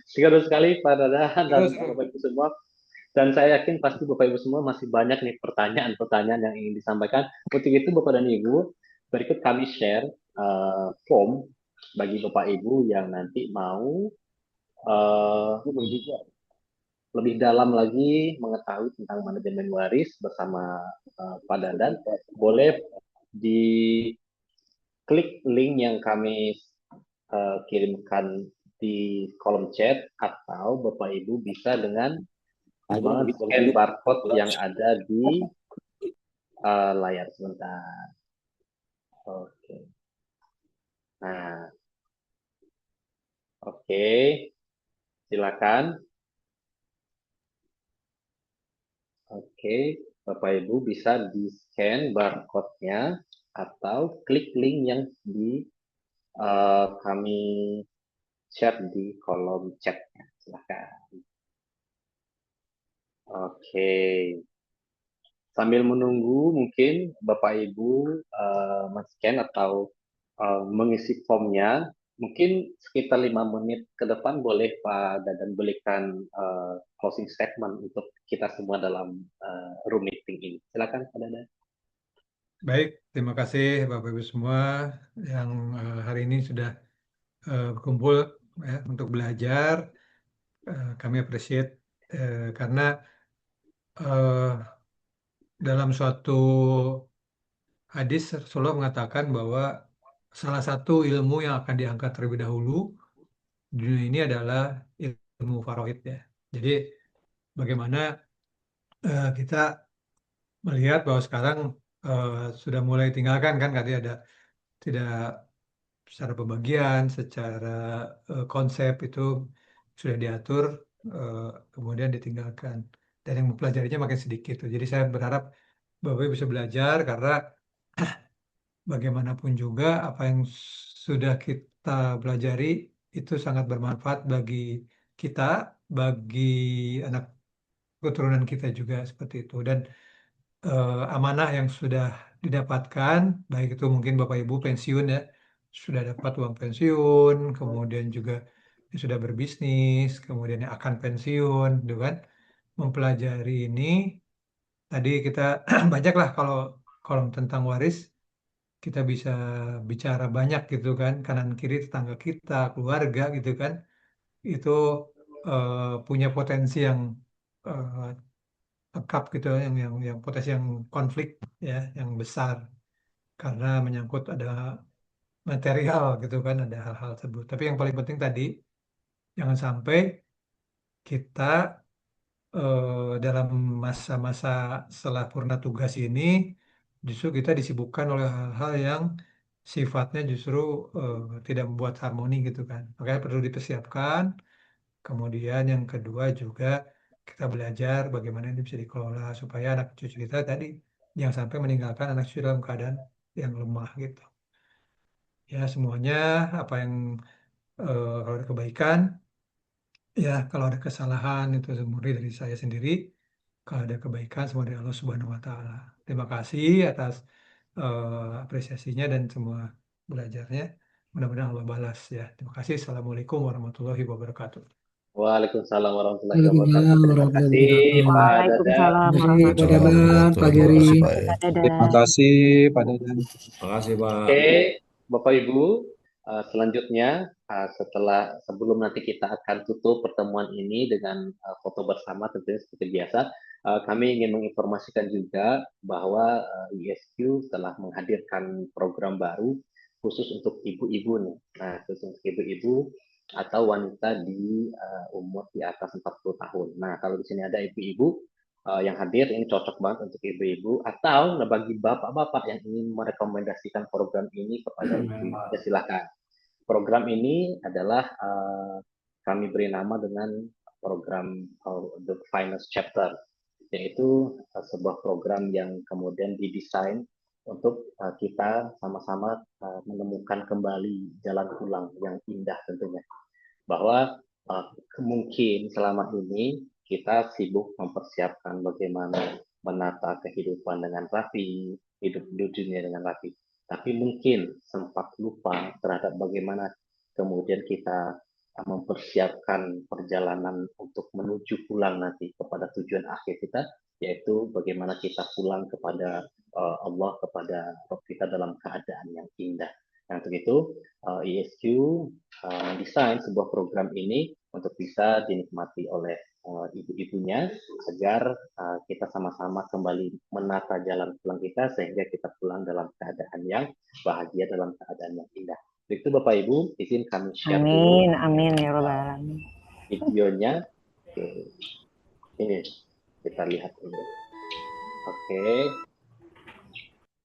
Seru sekali Pak Dada dan Terus, Bapak Ibu semua. Dan saya yakin pasti Bapak Ibu semua masih banyak nih pertanyaan-pertanyaan yang ingin disampaikan. Untuk itu Bapak dan Ibu, berikut kami share form bagi Bapak Ibu yang nanti mau eh, lebih dalam lagi mengetahui tentang manajemen waris bersama Pak Dadan. Boleh diklik link yang kami kirimkan di kolom chat, atau Bapak Ibu bisa dengan scan barcode yang ada di layar sebentar. Oke. Nah, oke. Silakan. Oke, Bapak Ibu bisa di-scan barcode-nya atau klik link yang di kami share di kolom chat-nya. Silakan. Oke. Sambil menunggu, mungkin Bapak Ibu men-scan atau mengisi formnya. Mungkin sekitar 5 menit ke depan boleh Pak Dadan berikan closing statement untuk kita semua dalam room meeting ini. Silakan Pak Dadan. Baik, terima kasih Bapak Ibu semua yang hari ini sudah berkumpul ya, untuk belajar. Kami appreciate karena eh, dalam suatu hadis Rasulullah mengatakan bahwa salah satu ilmu yang akan diangkat terlebih dahulu di dunia ini adalah ilmu faraid ya. Jadi bagaimana kita melihat bahwa sekarang eh, sudah mulai tinggalkan kan tadi ada tidak secara pembagian, secara konsep itu sudah diatur, eh, kemudian ditinggalkan. Dan yang mempelajarinya makin sedikit tuh. Jadi saya berharap Bapak Ibu bisa belajar karena bagaimanapun juga apa yang sudah kita pelajari itu sangat bermanfaat bagi kita, bagi anak keturunan kita juga seperti itu. Dan amanah yang sudah didapatkan, baik itu mungkin Bapak Ibu pensiun ya, sudah dapat uang pensiun, kemudian juga yang sudah berbisnis, kemudian yang akan pensiun, gitu kan. Mempelajari ini, tadi kita banyak lah kalau tentang waris, kita bisa bicara banyak gitu kan, kanan kiri tetangga kita, keluarga gitu kan, itu punya potensi yang eh, lengkap gitu yang potensi yang konflik ya yang besar karena menyangkut ada material gitu kan ada hal-hal tersebut. Tapi yang paling penting tadi jangan sampai kita dalam masa-masa setelah purna tugas ini justru kita disibukkan oleh hal-hal yang sifatnya justru tidak membuat harmoni gitu kan. Makanya perlu dipersiapkan. Kemudian yang kedua juga kita belajar bagaimana ini bisa dikelola supaya anak cucu kita tadi jangan sampai meninggalkan anak cucu dalam keadaan yang lemah gitu. Ya semuanya apa yang kalau ada kebaikan ya kalau ada kesalahan itu murni dari saya sendiri. Kalau ada kebaikan semua dari Allah Subhanahu Wa Taala. Terima kasih atas apresiasinya dan semua belajarnya. Mudah-mudahan Allah balas ya. Terima kasih. Assalamualaikum warahmatullahi wabarakatuh. Waalaikumsalam warahmatullahi wabarakatuh. Waalaikumsalam Terima warahmatullahi kasih wabarakatuh. Pak Dadan. Waalaikumsalam Terima kasih Pak warahmatullahi Dadan, Pak Warahmatullahi Geri. wabarakatuh, Pak. wabarakatuh. Terima Dadah. kasih Pak Dadan. Terima kasih Pak. Oke, Bapak Ibu, selanjutnya sebelum nanti kita akan tutup pertemuan ini dengan foto bersama tentunya seperti biasa, kami ingin menginformasikan juga bahwa ISQ telah menghadirkan program baru khusus untuk ibu-ibu nih. Nah, khusus untuk ibu-ibu atau wanita di umur di atas 40 tahun. Nah, kalau di sini ada ibu-ibu yang hadir, ini cocok banget untuk ibu-ibu atau bagi bapak-bapak yang ingin merekomendasikan program ini kepada ibu-ibu, ya silakan. Program ini adalah kami beri nama dengan program The Finest Chapter, yaitu sebuah program yang kemudian didesain untuk kita sama-sama menemukan kembali jalan pulang yang indah tentunya. Bahwa mungkin selama ini kita sibuk mempersiapkan bagaimana menata kehidupan dengan rapi, hidup di dunia dengan rapi. Tapi mungkin sempat lupa terhadap bagaimana kemudian kita mempersiapkan perjalanan untuk menuju pulang nanti kepada tujuan akhir kita, yaitu bagaimana kita pulang kepada Allah, kepada Rabb kita dalam keadaan yang indah. Nah, untuk itu ISQ mendesain sebuah program ini untuk bisa dinikmati oleh ibu-ibunya agar kita sama-sama kembali menata jalan pulang kita sehingga kita pulang dalam keadaan yang bahagia, dalam keadaan yang indah. Itu Bapak Ibu, izin kami share Amin, dulu amin ya Rabbal Alamin. videonya. Oke. Ini kita lihat dulu. Oke.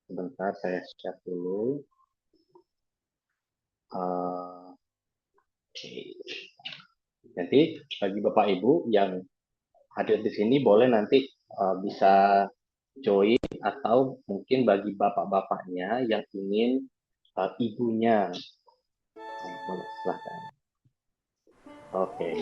Sebentar saya share dulu. Oke. Jadi bagi Bapak Ibu yang hadir di sini boleh nanti bisa join atau mungkin bagi bapak-bapaknya yang ingin ibunya boleh silahkan. Oke.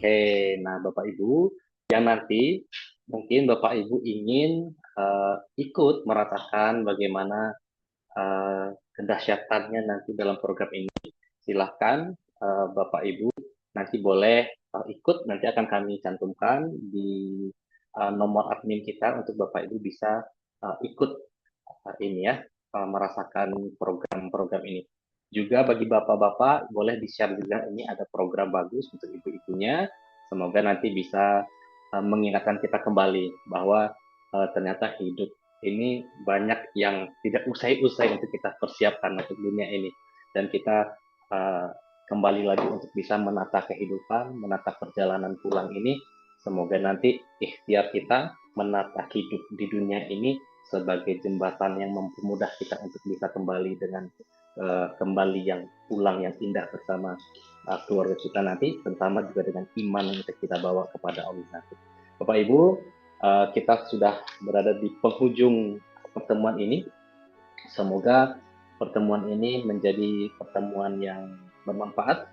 Oke, nah Bapak Ibu, yang nanti mungkin Bapak Ibu ingin ikut merasakan bagaimana kedahsyatannya nanti dalam program ini, silahkan Bapak Ibu nanti boleh ikut, nanti akan kami cantumkan di nomor admin kita untuk Bapak Ibu bisa ikut ini ya, merasakan program-program ini. Juga bagi bapak-bapak boleh di-share juga, ini ada program bagus untuk ibu-ibunya. Semoga nanti bisa mengingatkan kita kembali bahwa ternyata hidup ini banyak yang tidak usai-usai untuk kita persiapkan untuk dunia ini. Dan kita kembali lagi untuk bisa menata kehidupan, menata perjalanan pulang ini. Semoga nanti ikhtiar kita menata hidup di dunia ini sebagai jembatan yang mempermudah kita untuk bisa kembali dengan kembali yang pulang yang indah bersama keluarga kita nanti, terutama juga dengan iman yang kita bawa kepada Allah nanti. Bapak Ibu, kita sudah berada di penghujung pertemuan ini. Semoga pertemuan ini menjadi pertemuan yang bermanfaat,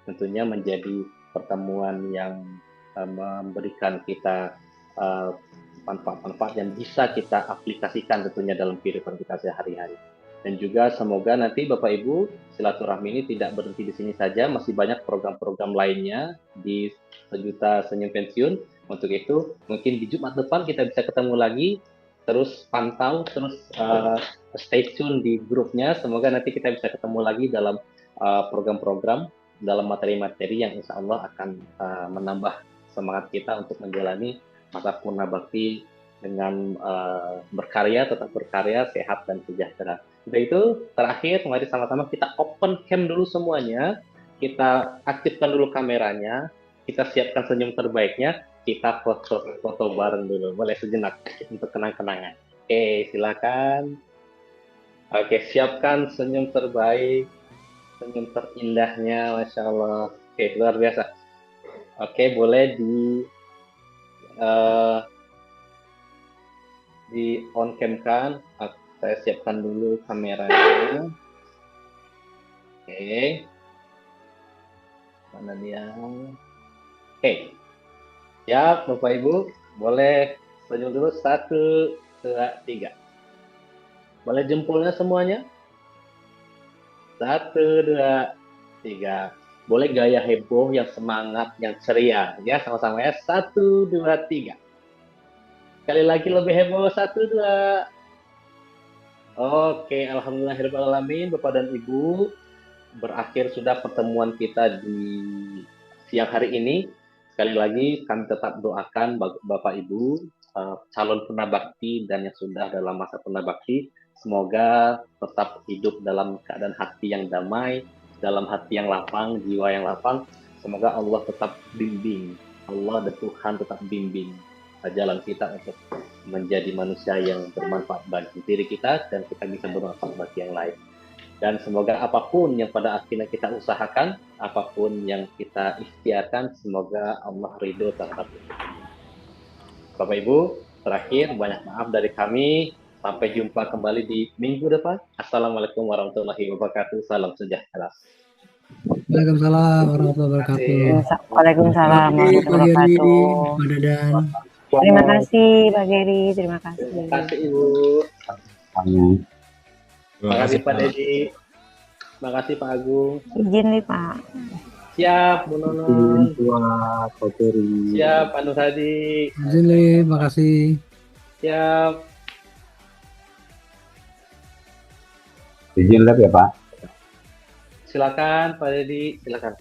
tentunya menjadi pertemuan yang memberikan kita manfaat-manfaat yang bisa kita aplikasikan tentunya dalam kehidupan kita sehari-hari. Dan juga semoga nanti Bapak Ibu, silaturahmi ini tidak berhenti di sini saja, masih banyak program-program lainnya di Sejuta Senyum Pensiun. Untuk itu, mungkin di Jumat depan kita bisa ketemu lagi, terus pantau, terus stay tune di grupnya. Semoga nanti kita bisa ketemu lagi dalam program-program, dalam materi-materi yang insya Allah akan menambah semangat kita untuk menjalani masa purna bakti dengan berkarya, tetap berkarya, sehat dan sejahtera. Udah itu, terakhir, mari sama-sama kita open cam dulu semuanya, kita aktifkan dulu kameranya, kita siapkan senyum terbaiknya, kita foto bareng dulu, boleh sejenak untuk kenang-kenangan. Oke, silakan. Oke, siapkan senyum terbaik, senyum terindahnya, Masya Allah. Oke, luar biasa. Oke, boleh di on cam kan. Saya siapkan dulu kameranya. Oke. Mana dia? Oke. Siap, Bapak Ibu. Boleh senyum dulu. 1, 2, 3. Boleh jempolnya semuanya? 1, 2, 3. Boleh gaya heboh, yang semangat, yang ceria. Ya, sama-sama ya. 1, 2, 3. Sekali lagi lebih heboh. 1, 2. Oke, alhamdulillahirrahmanirrahim, Bapak dan Ibu. Berakhir sudah pertemuan kita di siang hari ini. Sekali lagi kami tetap doakan Bapak Ibu, calon purnabakti dan yang sudah dalam masa purnabakti, semoga tetap hidup dalam keadaan hati yang damai, dalam hati yang lapang, jiwa yang lapang. Semoga Allah tetap bimbing, Allah dan Tuhan tetap bimbing jalan kita untuk menjadi manusia yang bermanfaat bagi diri kita dan kita bisa bermanfaat bagi yang lain. Dan semoga apapun yang pada akhirnya kita usahakan, apapun yang kita ikhtiarkan, semoga Allah ridho terhadap itu. Bapak Ibu, terakhir banyak maaf dari kami. Sampai jumpa kembali di minggu depan. Assalamualaikum warahmatullahi wabarakatuh. Salam sejahtera. Waalaikumsalam warahmatullahi wabarakatuh. Waalaikumsalam Terima kasih Pak Geri, wabarakatuh. Pak Dadan. Terima kasih Pak Geri, terima kasih. Terima kasih Ibu. Terima kasih Pak Dedi. Terima kasih Pak Agung. Izin nih Pak. Siap, Bu Nonon. Siap, Pak Nur Hadi. Izin nih, makasih. Siap. Izin lab ya Pak. Silakan Pak Dedi, silakan.